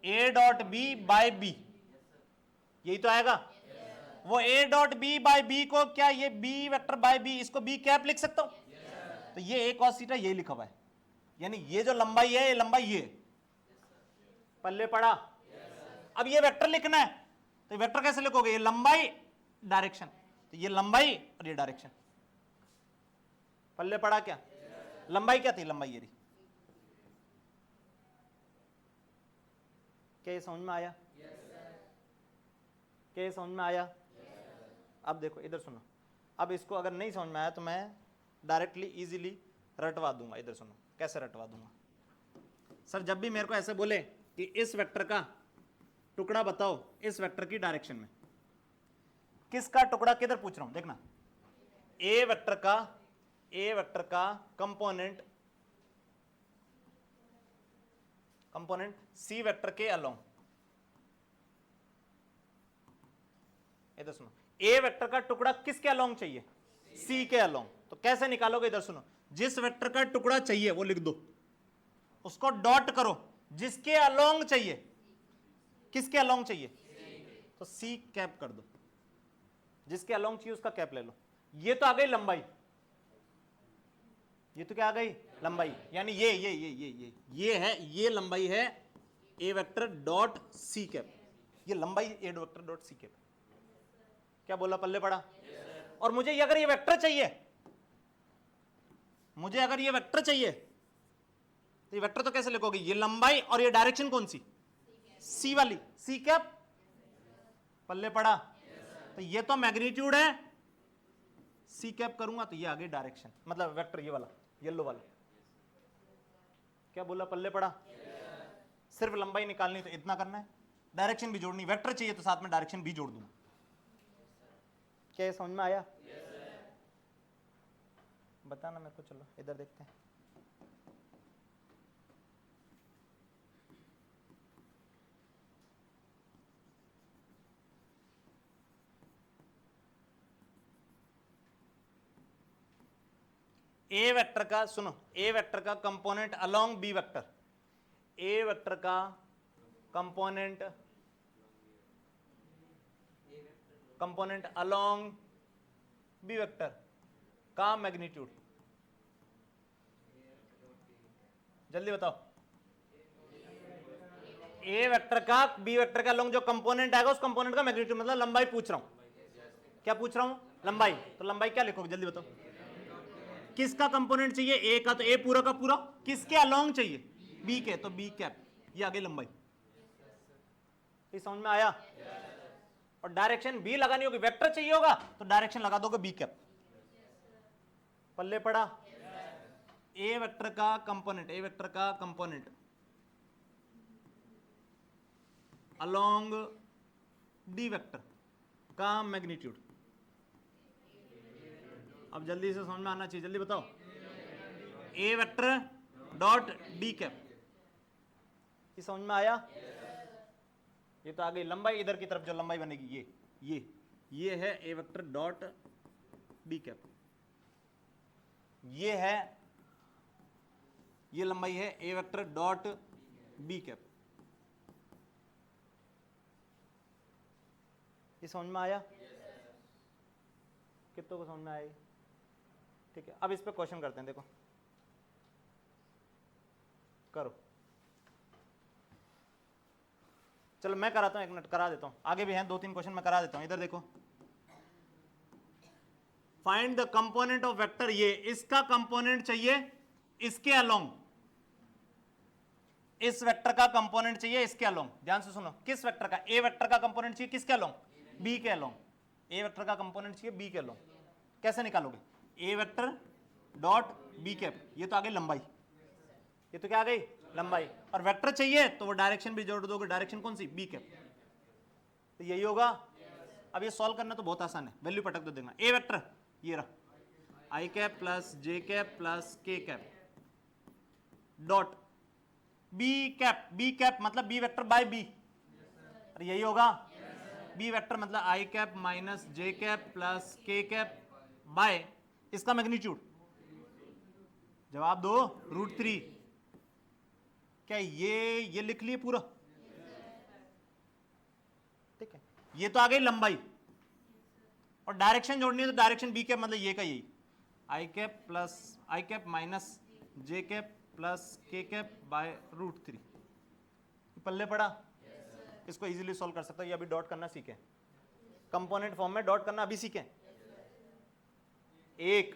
A dot b by b, यही तो आएगा। वो a dot b by b को, क्या ये बी वेक्टर बाय बी, इसको बी कैप लिख सकता हूं? तो ये ए cos थीटा ये लिखा हुआ है, यानी ये जो लंबाई है, ये लंबाई ये पल्ले पड़ा। अब ये वेक्टर लिखना है, तो वेक्टर कैसे लिखोगे? ये लंबाई डायरेक्शन, तो ये लंबाई और ये डायरेक्शन। पल्ले पड़ा क्या? लंबाई क्या थी? लंबाई ये रही। क्या ये समझ में आया? क्या ये समझ में आया? अब देखो इधर सुनो, अब इसको अगर नहीं समझ में आया तो मैं डायरेक्टली इजीली रटवा दूंगा। इधर सुनो कैसे रटवा दूंगा। सर जब भी मेरे को ऐसे बोले कि इस वेक्टर का टुकड़ा बताओ इस वेक्टर की डायरेक्शन में, किसका टुकड़ा किधर पूछ रहा हूं, देखना। ए वेक्टर का कंपोनेंट सी वेक्टर के अलोंग। इधर सुनो, ए वेक्टर का टुकड़ा किसके अलोंग चाहिए? सी के अलोंग। तो कैसे निकालोगे? इधर सुनो, जिस वेक्टर का टुकड़ा चाहिए वो लिख दो, उसको डॉट करो, जिसके अलोंग चाहिए। किसके अलोंग चाहिए? तो सी कैप कर दो, जिसके अलोंग चाहिए उसका कैप ले लो। ये तो आ गई लंबाई, ये तो क्या आ गई? लंबाई। यानी ये है, ये लंबाई है a vector dot C cap, ये लंबाई ए वेक्टर डॉट सी कैप। क्या बोला? पल्ले पड़ा? और मुझे अगर ये वेक्टर चाहिए, मुझे अगर ये वेक्टर चाहिए, तो ये वेक्टर तो कैसे लिखोगे? ये लंबाई और ये डायरेक्शन कौन सी? सी वाली, सी कैप। पल्ले पड़ा? तो ये तो मैग्नीट्यूड है, सी कैप करूंगा तो ये आगे डायरेक्शन, मतलब वेक्टर ये वाला, येलो वाला। क्या बोला? पल्ले पड़ा? सिर्फ लंबाई निकालनी तो इतना करना है, डायरेक्शन भी जोड़नी। वेक्टर चाहिए तो साथ में डायरेक्शन भी जोड़ दूंगा। क्या समझ में आया? बताना मेरे को। चलो इधर देखते हैं। ए वेक्टर का सुनो, ए वेक्टर का कंपोनेंट अलोंग बी वेक्टर, ए वेक्टर का कंपोनेंट अलोंग बी वेक्टर का मैग्नीट्यूड, जल्दी बताओ। ए वेक्टर का बी वेक्टर का अलोंग जो कंपोनेंट आएगा उस कंपोनेंट का मैग्नीट्यूड, मतलब लंबाई पूछ रहा हूं। क्या पूछ रहा हूं? लंबाई। तो लंबाई क्या लिखोगे? जल्दी बताओ। किसका कंपोनेंट चाहिए? ए का, तो ए पूरा का पूरा। किसके अलोंग चाहिए? बी के, तो बी कैप। ये आगे लंबाई। ये समझ में आया? और डायरेक्शन भी लगानी होगी, वेक्टर चाहिए होगा तो डायरेक्शन लगा दोगे बी कैप। पल्ले पड़ा? ए वेक्टर का कंपोनेंट अलोंग डी वेक्टर का मैग्नीट्यूड। अब जल्दी से समझ में आना चाहिए, जल्दी बताओ। A vector dot d cap, ये समझ में आया? ये तो आ गई लंबाई। इधर की तरफ जो लंबाई बनेगी ये है a vector dot d cap, ये है, ये लंबाई है a vector dot b cap. ये समझ में आया? कितनों को समझ में आया? ठीक है, अब इस पे क्वेश्चन करते हैं। देखो करो, चलो मैं कराता हूं, 1 मिनट करा देता हूं। आगे भी हैं 2-3 क्वेश्चन मैं करा देता हूं। इधर देखो, find the component of vector, ये इसका कंपोनेंट चाहिए इसके अलोंग, इस वेक्टर का कंपोनेंट चाहिए इसके अलोंग, ध्यान से सुनो, किस वेक्टर का, ए वेक्टर का कंपोनेंट चाहिए किसके अलोंग, बी के अलोंग, ए वेक्टर का कंपोनेंट चाहिए बी के अलोंग, कैसे निकालोगे, ए वेक्टर डॉट बी कैप, ये तो आ गई लंबाई, ये तो क्या आ गई लंबाई, और वेक्टर चाहिए तो वो डायरेक्शन भी जोड़ दोगे, डायरेक्शन कौन सी, बी कैप, तो यही होगा। अब ये सॉल्व करना तो बहुत आसान है, वैल्यू पटक दो देगा, ए वेक्टर ये रहा, आई कैप प्लस जे कैप प्लस के कैप डॉट बी कैप मतलब बी वेक्टर बाय बी, अरे यही होगा, बी वेक्टर मतलब आई कैप माइनस जे कैप प्लस के कैप बाय इसका मैग्नीट्यूड, जवाब दो √3, क्या ये लिख लिए पूरा, ठीक है, ये तो आ गई लंबाई, और डायरेक्शन जोड़नी है तो डायरेक्शन बी कैप मतलब ये का यही, आई कैप प्लस आई कैप माइनस जे कैप प्लस के कैप बाय √3, पल्ले पड़ा, इसको इजीली सॉल्व कर सकता है, ये अभी डॉट करना सीखें, कंपोनेंट फॉर्म में डॉट करना अभी सीखें, 1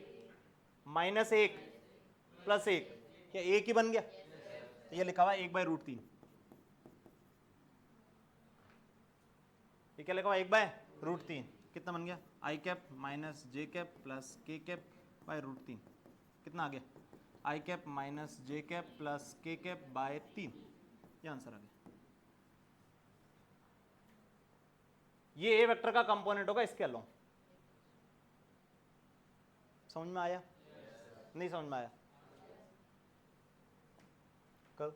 माइनस 1 प्लस 1, क्या एक ही बन गया, ये लिखा हुआ 1/√3, ये क्या लिखा हुआ 1/√3, कितना बन गया, आई कैप माइनस जे कैप प्लस के कैप बाय √3, कितना आ गया, आई कैप माइनस जे कैप प्लस के कैप बाय 3, ये आंसर आ गया। ये ए वेक्टर का कंपोनेंट होगा इसके अलोंग, समझ में आया, नहीं समझ में आया, कल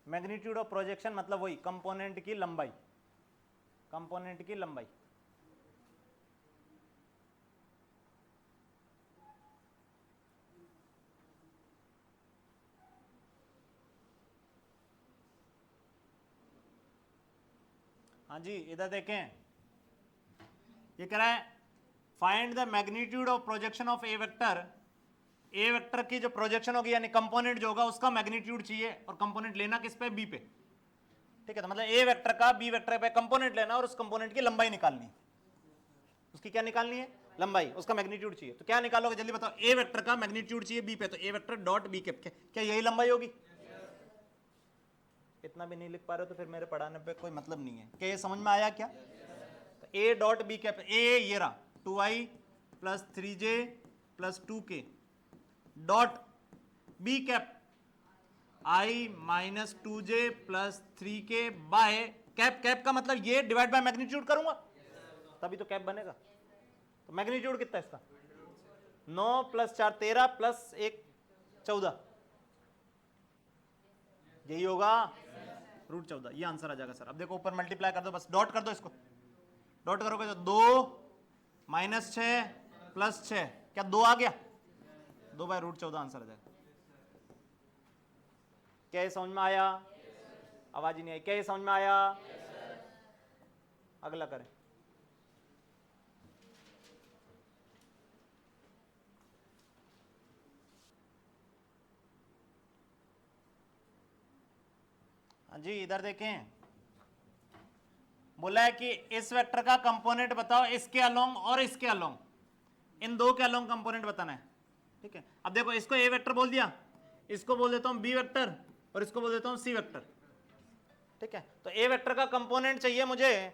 मैग्नीट्यूड ऑफ प्रोजेक्शन मतलब वही कंपोनेंट की लंबाई, कंपोनेंट की लंबाई, हाँ जी इधर देखें, ये कह रहा है find the magnitude of projection of a vector, A vector की जो प्रोजेक्शन होगी यानी कंपोनेंट जो होगा उसका मैग्नीट्यूड चाहिए, और कंपोनेंट लेना किस पे, बी पे, ठीक है, तो मतलब ए वेक्टर का बी वेक्टर पे कंपोनेंट लेना और उस कंपोनेंट की लंबाई निकालनी, उसकी क्या निकालनी है, लंबाई, उसका मैग्नीट्यूड चाहिए, तो क्या निकालोगे जल्दी बताओ, ए वेक्टर का मैग्नीट्यूड चाहिए बी पे, तो ए वेक्टर डॉट बी कैप, क्या यही लंबाई होगी, इतना भी नहीं लिख पा रहे हो तो फिर मेरे पढ़ाने पे कोई मतलब नहीं है, क्या ये समझ में आया क्या, तो a dot b cap, a ये रहा 2i plus 3j plus 2k dot b cap i minus 2j plus 3k by cap, cap का मतलब ये डिवाइड बाय मैग्नीट्यूड करूंगा तभी तो कैप बनेगा, तो मैग्नीट्यूड कितना है इसका, 9 प्लस 4 13 प्लस 1 14, यही होगा √14, ये आंसर आ जाएगा सर। अब देखो ऊपर मल्टीप्लाई कर दो, बस डॉट कर दो, इसको डॉट करोगे तो 2 माइनस 6 प्लस 6, क्या 2 आ गया, 2/√14 आंसर आ जाएगा। क्या ये समझ में आया, आवाज ही नहीं आई, क्या ये समझ में आया, अगला करें, हाँ जी इधर देखें, बोला है कि इस वेक्टर का कंपोनेंट बताओ इसके अलोंग और इसके अलोंग, इन दो के अलोंग कंपोनेंट बताना है, ठीक है। अब देखो इसको ए वेक्टर बोल दिया, इसको बोल देता हूं बी वेक्टर और इसको बोल देता हूं सी वेक्टर, ठीक है, तो ए वेक्टर का कंपोनेंट चाहिए मुझे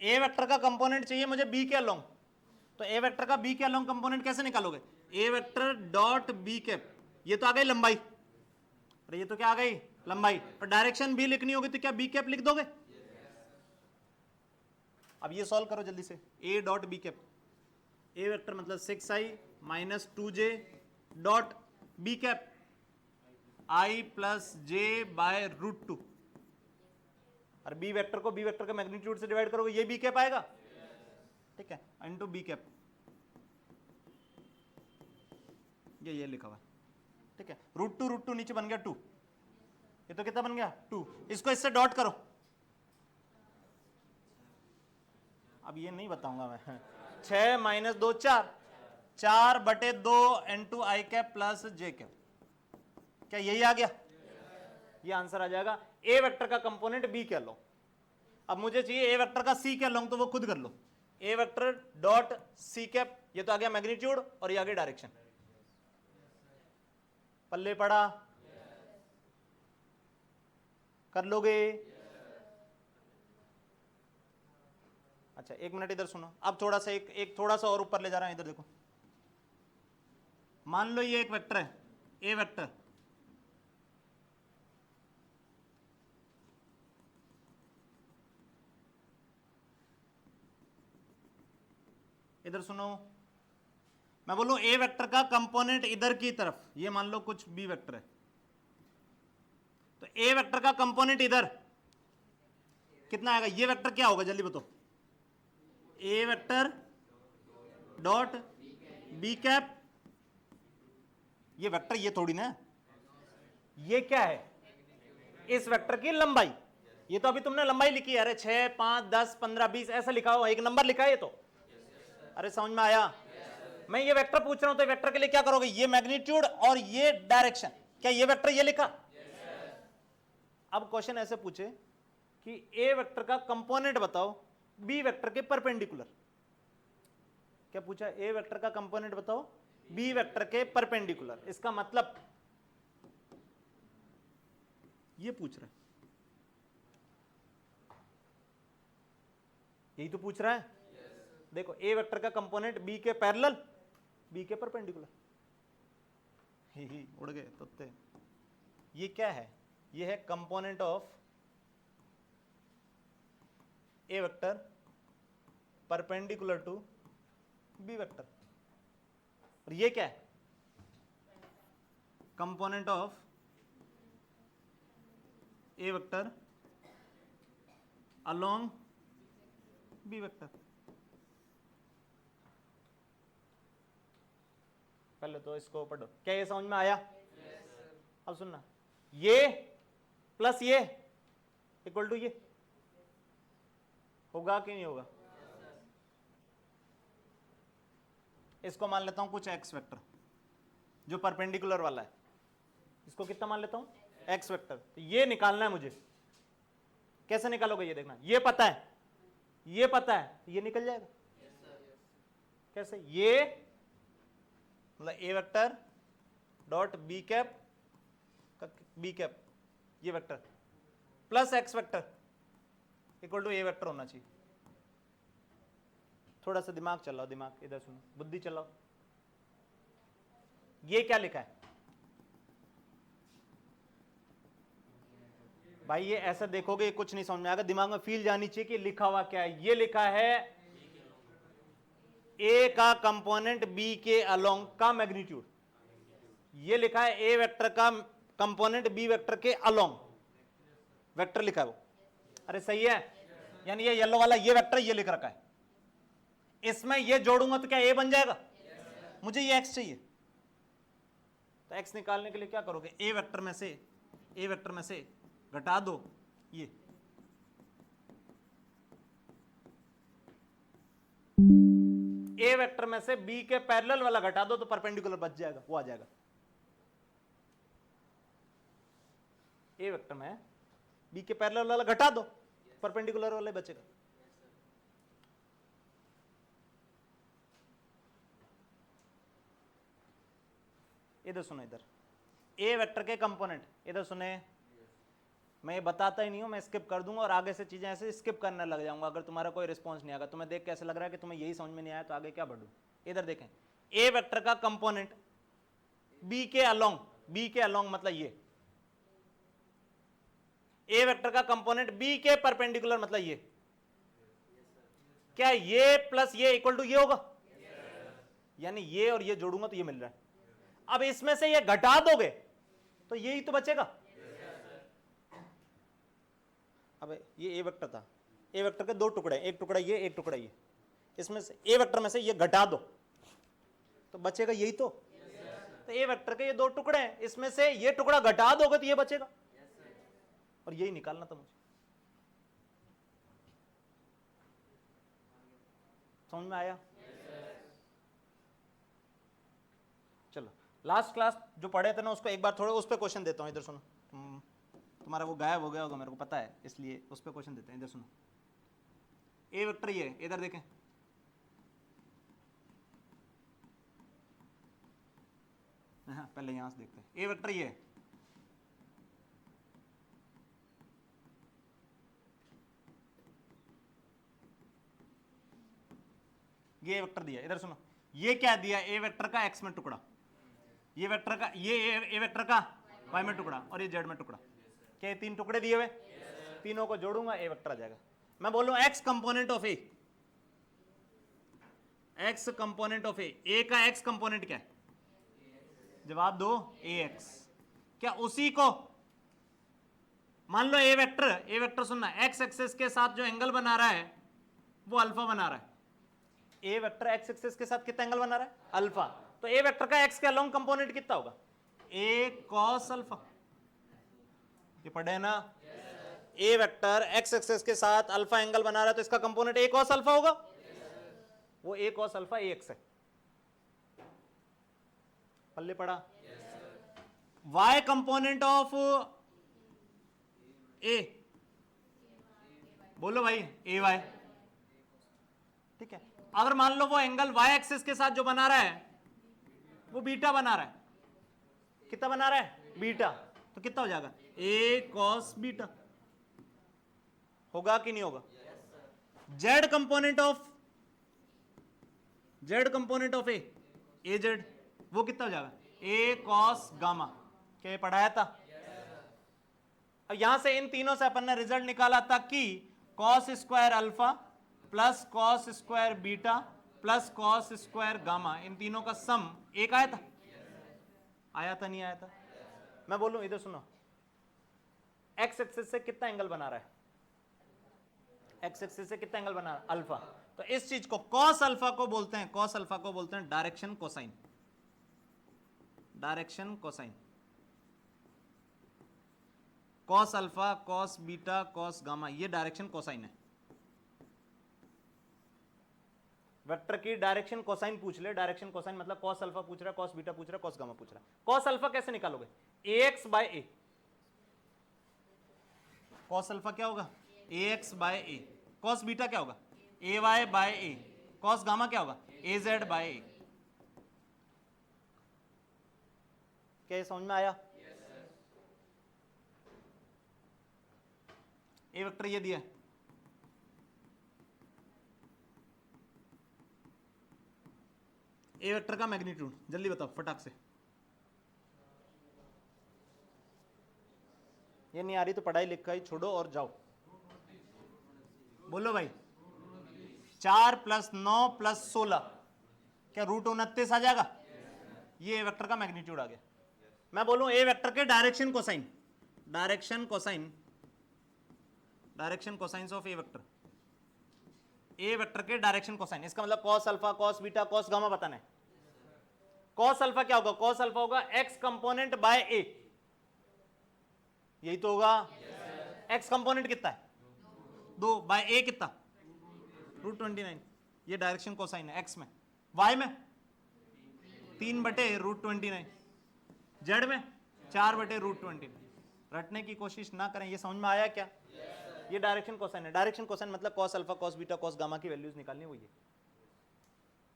ए वेक्टर का कंपोनेंट चाहिए मुझे बी के अलोंग, तो ए वेक्टर का बी के अलोंग कंपोनेंट कैसे निकालोगे, ए वेक्टर डॉट बी कैप, ये तो आ गई लंबाई, अरे ये तो क्या आ गई लंबाई, और डायरेक्शन भी लिखनी होगी तो क्या बी कैप लिख दोगे, अब ये सॉल्व करो जल्दी से, a dot b cap, a vector मतलब 6i minus 2j dot b cap i plus j by √2, और बी वेक्टर को बी वेक्टर के मैग्नीट्यूड से डिवाइड करोगे ये बी कैप आएगा, ठीक है, इनटू बी कैप, ये लिखा हुआ, ठीक है, √2 नीचे बन गया 2, ये तो कितना बन गया 2, इसको इससे डॉट करो, अब ये नहीं बताऊंगा मैं, 6 माइनस 2 4 4/2 इंटू आई कैप प्लस जे कैप, क्या यही आ गया? ये आंसर आ जाएगा। ए वेक्टर का कंपोनेंट बी के अलोंग। अब मुझे चाहिए ए वेक्टर का सी के अलोंग, तो वो खुद कर लो। ए वेक्टर डॉट सी कैप, ये तो आ गया मैग्नीट्यूड और ये आ गया डायरेक्शन। पल्ले पड़ा? कर लोगे? अच्छा एक मिनट इधर सुनो। अब थोड़ा सा एक थोड़ा सा और ऊपर ले जा रहा है, इधर देखो। मान लो ये एक वेक्टर है, ए वेक्टर, इधर सुनो। मैं बोलूं ए वेक्टर का कंपोनेंट इधर की तरफ, ये मान लो कुछ बी वेक्टर है, तो ए वेक्टर का कंपोनेंट इधर कितना आएगा? ये वेक्टर क्या होगा जल्दी बताओ? A vector dot b cap. ये वेक्टर ये थोड़ी ना, ये क्या है? इस वेक्टर की लंबाई। ये तो अभी तुमने लंबाई लिखी है, अरे 6, 5, 10, 15, 20 ऐसा लिखा हो, एक नंबर लिखा है ये तो। अरे समझ में आया? मैं ये वेक्टर पूछ रहा हूं, तो वेक्टर के लिए क्या करोगे? ये मैग्नीट्यूड और ये डायरेक्शन। क्या ये वेक्टर ये लिखा? अब क्वेश्चन ऐसे पूछे कि ए वेक्टर का कंपोनेंट बताओ बी वेक्टर के परपेंडिकुलर। क्या पूछा? ए वेक्टर का कंपोनेंट बताओ बी वेक्टर के परपेंडिकुलर। इसका मतलब ये पूछ रहा है, यही तो पूछ रहा है। देखो ए वेक्टर का कंपोनेंट बी के पैरेलल, बी के परपेंडिकुलर। ही उड़ गए तत्ते। ये क्या है? ये है component of a vector perpendicular to b vector. और ये क्या है? Component of a vector along b vector. पहले तो इसको पढ़ो। क्या ये समझ में आया? अब सुनना, ये प्लस ये इक्वल टू ये होगा कि नहीं होगा? इसको मान लेता हूं कुछ एक्स वेक्टर जो परपेंडिकुलर वाला है। इसको कितना मान लेता हूं? X vector. तो ये निकालना है मुझे। कैसे निकालोगे ये देखना। ये पता है, ये पता है, ये निकल जाएगा। कैसे? ये मतलब a vector dot b cap, b cap ये vector plus x vector equal to a vector होना चाहिए। थोड़ा सा दिमाग चलाओ, दिमाग इधर सुनो, बुद्धि चलाओ। ये क्या लिखा है भाई? ये ऐसा देखोगे कुछ नहीं समझ में आएगा, दिमाग में फील जानी चाहिए कि लिखा हुआ क्या है। ये लिखा है ए का कंपोनेंट बी के अलोंग का मैग्नीट्यूड। ये लिखा है ए वेक्टर का कंपोनेंट बी वेक्टर के अलोंग, वेक्टर लिखा है वो। अरे सही है। यानी ये येलो वाला ये वेक्टर ये लिख रखा है, इसमें ये जोड़ूंगा तो क्या ए बन जाएगा? मुझे ये एक्स चाहिए, तो एक्स निकालने के लिए क्या करोगे? ए वेक्टर में से घटा दो ये, ए वेक्टर में से बी के पैरेलल वाला घटा दो तो परपेंडिकुलर बच जाएगा, वो आ जाएगा। ए वेक्टर में बी के पैरेलल वाला घटा दो, परपेंडिकुलर वाला बचेगा। इधर सुनो, इधर ए वेक्टर के कंपोनेंट, इधर सुने। मैं ये बताता ही नहीं हूं, मैं स्किप कर दूंगा और आगे से चीजें ऐसे स्किप करने लग जाऊंगा। अगर तुम्हारा कोई रिस्पॉन्स नहीं आएगा, तुम्हें देख कैसे लग रहा है कि तुम्हें यही समझ में नहीं आया, तो आगे क्या बढ़ू। इधर देखें, ए वेक्टर का कंपोनेंट बी के अलोंग मतलब ये, ए वेक्टर का कंपोनेंट बी के परपेंडिकुलर मतलब ये। क्या ये प्लस ये इक्वल टू ये होगा? यानी ये और ये जोड़ूंगा तो ये मिल रहा है। अब इसमें से ये घटा दोगे तो यही तो बचेगा। अब ये ए वेक्टर था, ए वेक्टर के दो टुकड़े, एक टुकड़ा ये, एक टुकड़ा ये। इसमें से ए वेक्टर में से ये घटा दो तो बचेगा यही तो। तो ए वेक्टर के ये दो टुकड़े हैं, इसमें से ये टुकड़ा घटा दोगे तो ये बचेगा, और यही निकालना था मुझे। समझ में आया? चलो लास्ट क्लास जो पढ़े थे ना उसको एक बार थोड़ा उस पर क्वेश्चन देता हूँ, इधर सुनो। तुम्हारा वो गायब हो गया होगा मेरे को पता है, इसलिए उस पर क्वेश्चन देते हैं, इधर सुनो। ए वेक्टर ये है, इधर देखें, हाँ पहले यहां से देखते हैं। ए वेक्टर ये है, ये वेक्टर दिया, इधर सुनो, ये क्या दिया, ए वेक्टर का एक्स में टुकड़ा, ये वेक्टर का, ये ए वेक्टर का वाई में टुकड़ा, और ये जेड में टुकड़ा। क्या ये तीन टुकड़े दिए हुए? तीनों को जोड़ूंगा ए वेक्टर आ जाएगा। मैं बोलूं x component of a, x component of a का एक्स कंपोनेंट क्या है? जवाब दो, ए एक्स। क्या उसी को मान लो ए वेक्टर सुनना, एक्स एक्सिस के साथ जो एंगल बना रहा है वो अल्फा बना रहा है। ए वेक्टर एक्स एक्सिस के साथ कितना एंगल बना रहा है? अल्फा। तो ए वेक्टर का एक्स का लॉन्ग कंपोनेंट कितना होगा? ए कॉस अल्फा। ये पढ़े ना? ए वेक्टर एक्स एक्सिस के साथ अल्फा एंगल बना रहा है तो इसका कंपोनेंट ए कॉस अल्फा होगा। वो ए कॉस अल्फा ए एक्स है। पल्ले पड़ा? वाई कंपोनेंट ऑफ ए, बोलो भाई, ए वाई। ठीक है, अगर मान लो वो एंगल वाई एक्सिस के साथ जो बना रहा है वो बीटा बना रहा है, कितना बना रहा है? बीटा। तो कितना हो जाएगा? ए कॉस बीटा। होगा कि नहीं होगा? Z component of A Z, वो कितना हो जाएगा? ए कॉस गामा। क्या ये पढ़ाया था? अब यहां से इन तीनों से अपन ने रिजल्ट निकाला था कि cos square alpha plus cos square beta plus cos square gamma, इन तीनों का सम एक आया था। आया था नहीं आया था? मैं बोलूं, इधर सुनो, एक्स एक्सिस से कितना एंगल बना रहा है? एक्स एक्सिस से कितना एंगल बना रहा है? अल्फा। तो इस चीज को कॉस अल्फा को बोलते हैं, कॉस अल्फा को बोलते हैं direction cosine. Direction cosine, cos alpha, cos beta, cos gamma, ये डायरेक्शन कोसाइन है। वेक्टर की डायरेक्शन कोसाइन पूछ ले, डायरेक्शन कोसाइन मतलब कॉस अल्फा पूछ रहा है, कॉस बीटा पूछ रहा है, कॉस गामा पूछ रहा है। कॉस अल्फा कैसे निकालोगे? ax बाय ए। कॉस अल्फा क्या होगा? ax बाय ए। कॉस बीटा क्या होगा? ay बाय ए। कॉस गामा क्या होगा? az बाय ए। क्या ये समझ में आया? ए वेक्टर ये दिया, ए वेक्टर का मैग्नीट्यूड जल्दी बताओ फटाक से। ये नहीं आ रही तो पढ़ाई लिखाई छोड़ो और जाओ। बोलो भाई, 4 + 9 + 16, क्या √29 आ जाएगा? ये ए वेक्टर का मैग्नीट्यूड आ गया। मैं बोलूं ए वेक्टर के direction cosine, direction cosine of a vector, A vector के डायरेक्शन कोसाइन, इसका मतलब cos alpha, cos beta, cos gamma बताना है। कॉस अल्फा क्या होगा? कॉस अल्फा होगा एक्स कंपोनेंट बाय ए, यही तो होगा। एक्स कंपोनेंट कितना है? 2 बाय ए कितना? √29। ये डायरेक्शन कोसाइन है एक्स में। वाई में 3/√29, जेड में 4/√29। रटने की कोशिश ना करें। ये समझ में आया क्या? ये डायरेक्शन कोसाइन है। डायरेक्शन कोसाइन मतलब cos alpha, cos beta, cos gamma की वैल्यूज निकालनी हुई है।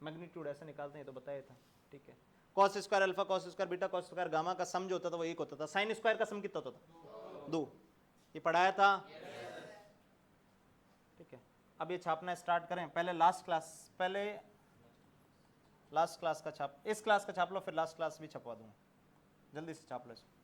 मैग्नीट्यूड ऐसे निकालते हैं तो बताया था। ठीक है, cos square alpha, cos square beta, cos square gamma का सम जो होता था वो एक होता था। साइन स्क्वायर का सम कितना होता था? 2। ये पढ़ाया था। ठीक है, अब ये छापना स्टार्ट करें। पहले लास्ट क्लास का छाप, इस क्लास का छाप लो, फिर लास्ट क्लास भी छपवा दूंगा। जल्दी से छाप लो इसको।